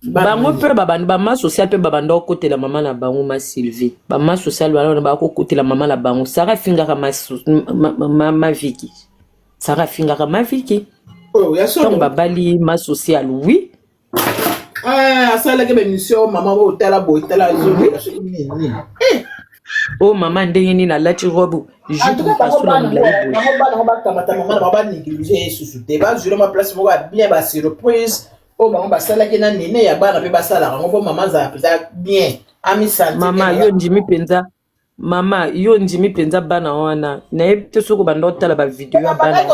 S11: bango mpe babandi bama social mpe babanda okotela mama na bango ma Sylvie bama social wana bakokotela mama na bango Sara fingaka maviki Sara fingaka maviki donc babali ma social oui
S3: asalaki bémission mama oyo otala boye tala azobela soki nini
S11: o mama ndenge nini alati robe jupe mpasula molai
S3: boye bango bakamata mama na bango banéglige ye susu te bazwile ma place moko ya bien basurprise oyo bango basalaki na nene ya bana mpe basalaka yango mpo mama azala mpenza bien amisanti
S11: mama yo ndimi mpenza mama yo ndimi mpenza bana wana nayebi te soki banda otala bavideo ya bana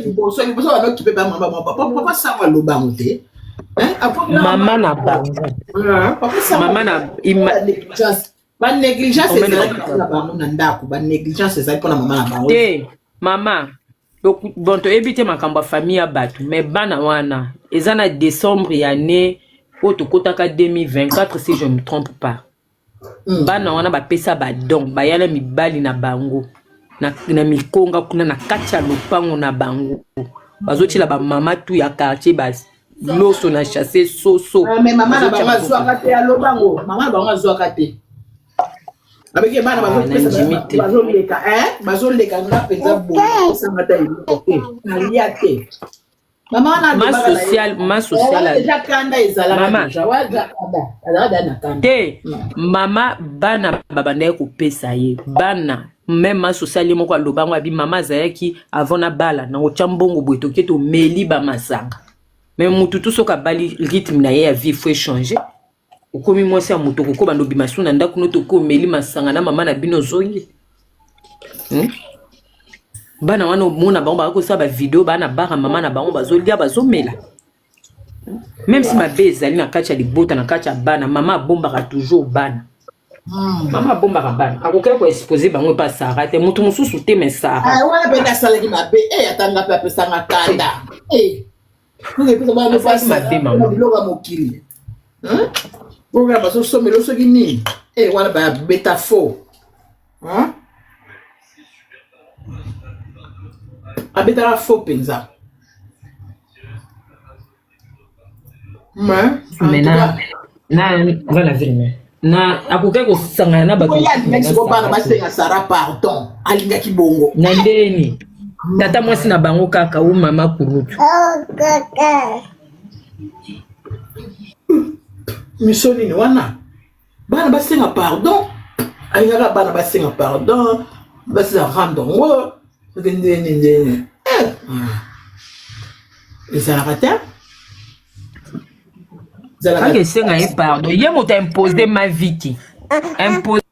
S3: liboso bandokipe papa sango alobango te
S11: mama na bango mama na
S3: banégligence ezalaki mpona bango na ndako banégligence ezali mpona mama na bango
S11: te mama bon toyebi te makambo ya famille ya bato mais bana wana eza na décembre ya année oyo tokotaka 2024 si je me trompe pas bana wana bapesa badon bayala mibali na bango na mikonga kuna na kati ya lopango na bango bazotiela bamama tu ya quartier loso na chasse soso
S3: mais mama na bango azwaka te alobango mama na bango azwaka te abeke bana bazoleka nga mpenza boesanga ta eloko te nalia te
S11: ma social
S3: kanda ezalaka
S11: te mama bana babandaki kopesa ye bana même ma social moko alobango abi mama azalaki avant na bala na otya mbongo boye toke tomeli bamasanga mais mutu tu soki abali rythme na ye ya vie faut échanger okomi mwasi ya moto koko bando bimasu na ndako no toke omeli masanga na mama na bino ozongi bana wana omona bango bakosala bavideo bana bara mama na bango bazolia bazomela même si mabe ezali na kati ya libota na kati ya bana mama abombaka toujours bana mama abombaka bana akokaki koexpose bango epa Sara te moto mosusu te me Sara
S3: wana mpe nasalaki mabe atanga mpe apesanga kanda biloko ya mokili oyo bazosomela soki nini wana babeta fo abetaka fo mpenza
S11: na akokaki kosangana na bato
S3: bana basenga Sara pardon alingaki bongo
S11: na ndeni tata mwasi na bango kaka o mama kurutu
S3: miso nini wana bana basenga pardon alingaka bana basenga pardon basenga randongo ndeni ezalaka te
S11: kaka esenga ye pardon ye moto impose ma viki impose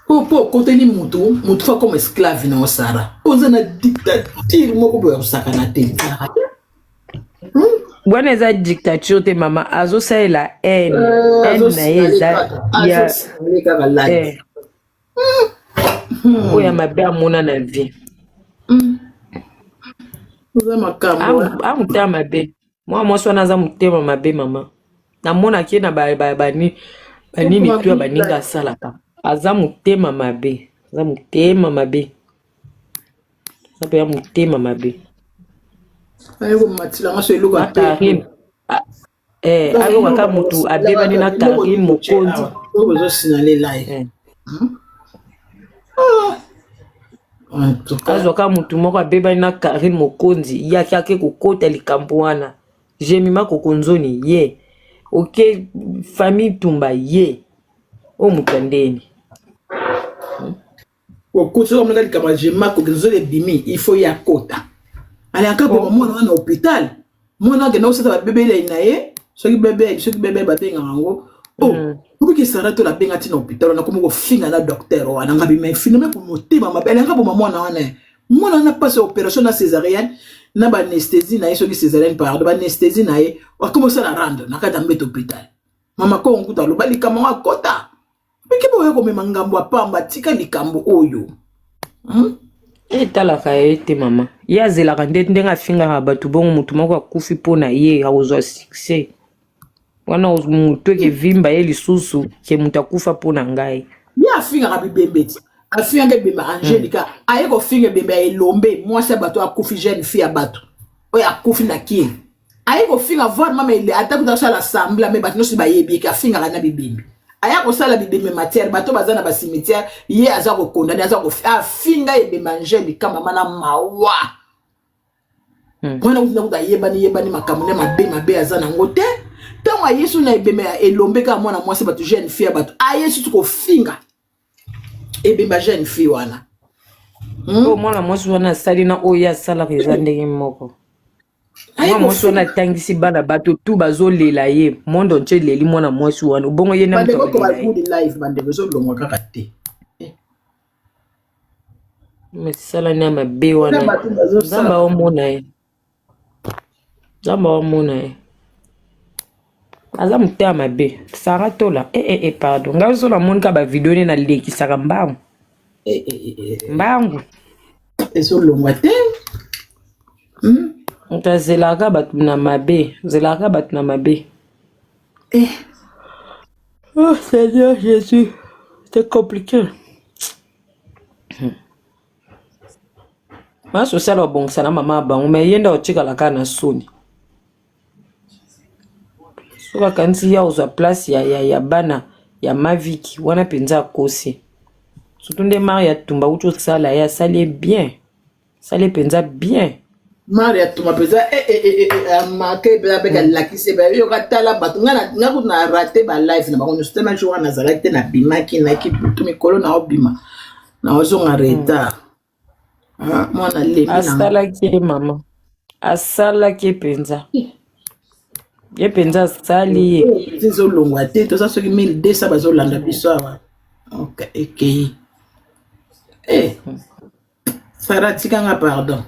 S3: po konteni mutu fa comme esclave na Sara oza na dictature moko boya kosakana te
S11: wana eza dictature te mama azosalela haine na ye eza oyo ya mabe amona na vie amutema mabe mwa mwasi wana aza motema mabe mama namonaki ye na banini tu ya baninga asalaka aza motema mabe Ça peut être motema mabe.
S3: Ayo matila ngaso eluka
S11: Karim. Ayo waka mutu abebani na Karim Mokonzi.
S3: Ozo sinale live.
S11: Azoka mutu moko abebani na Karim Mokonzi yaki ake kokota likambo wana. Jemima kokonzoni ye. Ok famille tumba ye. O mutandeni.
S3: Okoso mwana likambo jemima kokonzoni bimi il faut yakota. Ale akapo mwana na hôpital. Mwana ke na osata bébé na ye. Soki bébé batenga ngo. Pour que ça rate la benga tina hôpital na komo ko finga na docteur wana ngabi mais finalement pour motema mabele ngabo mwana wana. Mwana na passe opération na césarienne na ba anesthésie na soki césarienne pardon ba anesthésie na ye wa commencer à rendre na kata mbete hôpital. Mama ko nguta lo bali kama wa kota. Biki bo yako mema ngambo apamba tika likambo oyo.
S11: Etalaka ete mama. Ya zelaka ndenga finga batu bongo mutu moko akufi pona ye awozwa succès. Wana mutu ke vimba ye lisusu ke mutu akufa pona ngai.
S3: Ya finga ka bibembeti. Afinga ke bimba Angelica, aye ko finga bimba elombe, moi c'est bato akufi jeune fille a bato. Oya akufi na ki. Aye ko finga voir mama ile ataku ta sala assemblée mais bato no si ba yebi ka finga kana bibembe. Aya ko sala bibembe matière bato bazana ba cimetière ye aza ko condamner aza ko finga e bimba Angelica mama na mawa. Mwana unakuta yebani makamune mabe azana ngote. Tango Yesu na ebeme elombe ka mwana mwasi bato jeune fille bato Yesu tuko finga ebemba jeune fille wana
S11: mwana mwasi wana sali na oya sala reza ndenge moko mwana mwasi wana tangisi bana bato tu bazolela ye mondo nche leli mwana mwasi wana bongo ye na
S3: mto ko ba good life bande bezo longo kaka te
S11: mesala na mabe wana zamba omona ye aza mutea mabe sara tola pardon nga so la monika ba video ni na lekisaka mbangu mbangu
S3: eso longwa te
S11: ntazelaka batu na mabe oh Seigneur Jésus c'est compliqué ma social obongisa na mama bangu me yenda ochikalaka na soni soka kanti ya uzwa place ya bana ya maviki wana penza kosi surtout nde Maria tumba ucho sala ya sale bien sale penza bien
S3: Maria tumba penza amake penza peka lakise ba yo katala batu nga kuna rate ba life na bango système jour na zalate na bimaki na ki putu mikolo na obima na ozo nga retard mwana lemi
S11: asala ki penza ye penza sali ye
S3: zizo longwa te to sa soki 1200 bazolanda biso awa okay Sarah tikanga pardon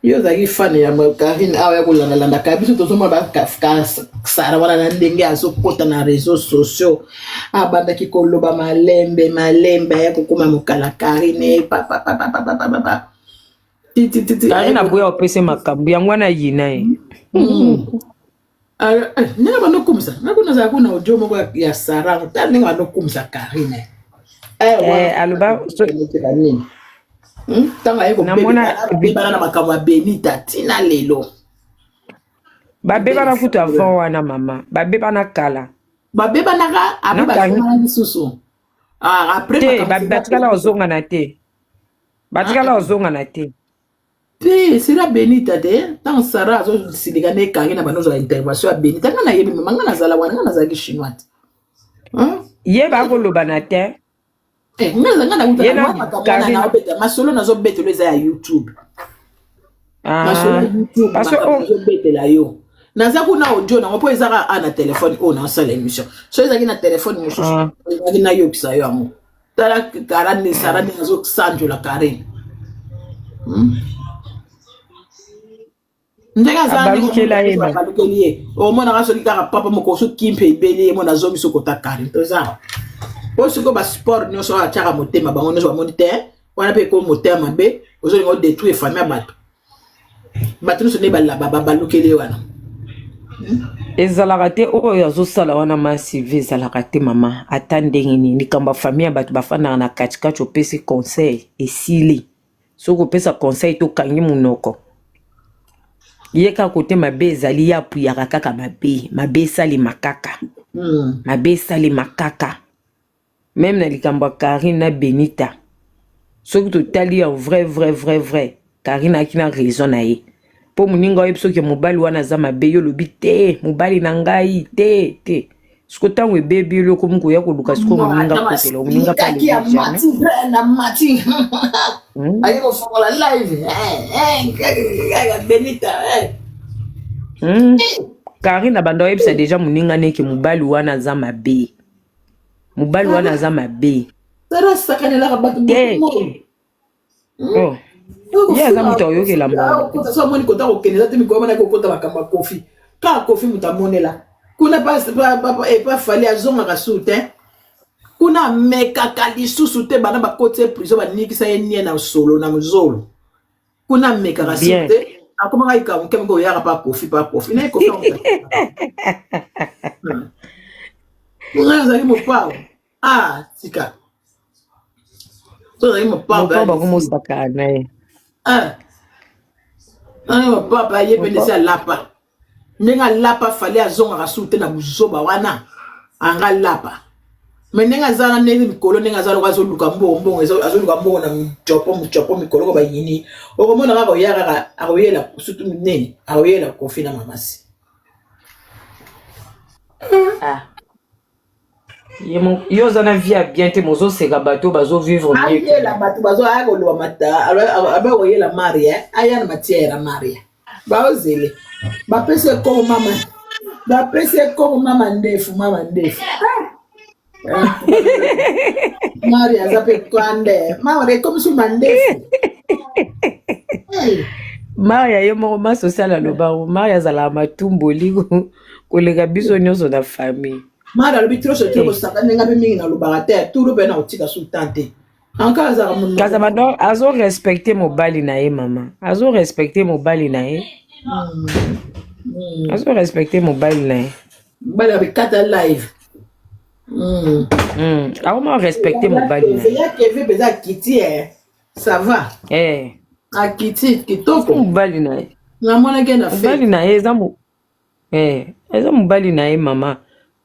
S3: yo zaki fan ya Karine awa ya kolanda ka biso tozoma ba Sarah wana na ndenge azokota na réseaux sociaux abandaki koloba malembe ya kokoma mokala Karine papa
S11: Karine aboya opese makambo yango wana yina ye
S3: nanga banokumisa nakuna za kuna audio moko ya Sarah ta nanga banokumisa Karine
S11: aloba
S3: tanga yeko bebana na makambo ya Benita tina lelo
S11: babeba na futu avant wana mama babeba na kala
S3: babeba naka abeba na susu
S11: après batikala ozonga na te
S3: te sera Benita de tant Sarah zo silika ne kangi na banozo intervention ya Benita ngana yebi manga na zala wana ngana za ki chinois
S11: ye ba ko loba na te
S3: ngana uta na obeta masolo nazo betelo za ya YouTube masolo YouTube parce que betela yo naza kuna audio na mpo ezaka ana téléphone on na sala émission so ezaki na téléphone mususu ezaki na yo kisa yo amo tala karani Sarah nazo sanjo la Karine ndega zani balukeli o mona kaso kika papa moko so kimpe ibeli mona zomi so kota Karine to za o siko ba sport nyo so achaka motema bango nyo so moniteur wana pe ko motema mabe ozo ngo détruire famille bato no so ne balukeli wana
S11: ezalaka te oyo azosala wana masive ezalaka te mama ata ndenge nini likambo ya famille bato bafandaka na katikati opesi conseil esili soki opesa conseil tokangi munoko ye kaka kote mabe ezali ye apuyaka kaka mabe esalema kaka mabe esalema kaka même na likambo ya Karine na Benita soki totali en vrai Karine aki na raison na ye po moninga oyebi soki mobali wana aza mabe yo lobi te mobali na ngai te siko ntango ebebi yo komi koya koluka siko moninga kotela moninga
S3: aye kofongola live Benita
S11: Karine abanda oyebisa deja moninga neke mobali wana aza mabe mobali wana aza mabe
S3: sakanelaka bato
S11: ye aza moto ayokela mbala
S3: so amoni kota kokende eza te mikolo mana kokota makambo ya kofi kaka kofi moto amonela kuna pa fali azongaka su te kuna amekaka lisusu te bana bakoti prison banikisa ye nie na solo na mozolo kuna amekaka su te akomaka ikamukemiko oyaka pa kofi naye kofi ngai ozali mopao tika tozali mopao
S11: bakomosaka na ye
S3: papa ye pene si alapa ndenge alapa fali azongaka su te na buzoba wana anga lapa me ndenge aza na ndenge mikolo ndenge aza loko azoluka mbongo azoluka mbongo na muchopo mikolo ko bayini okomona kaka oya kaka akoyela sutu minene akoyela kofi na mamasi
S11: yo oza na vie ya bien te mozoseka bato bazovivre
S3: ayela bato bazoaya koloba mata abakoyela maria aya na matière ya maria baozele bapesi ekoko mama ndefu maria aza mpe kwande maria ekomisi mandefu
S11: maria ye moko masocial alobango maria azalaka matumboli koleka biso nyonso na famille
S3: mara alobi troso kosaka ndenge mpe mingi nalobaka te turo mpe na kotika sultan te anka azalaka
S11: kaza bado azorespecte mobali na ye mama azorespecte mobali na ye azorespecte mobali na ye
S3: mobali abekata live
S11: akoma respecte mobali na ye
S3: yakeve peza akiti ça va akiti kitoko
S11: mobali na ye
S3: namonake na
S11: mobali na ye eza mobali na ye mama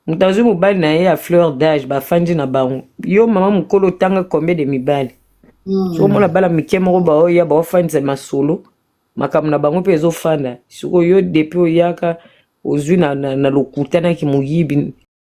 S11: moto azwi mobali na ye ya fleur d'âge bafandi na bango yo mama mokolo otanga combien de mibali sokomona bala mike moko baoya baofandisa masolo makambo na bango mpe ezofanda sikoyo depuis oyaka ozwi na lokutanaki moyibi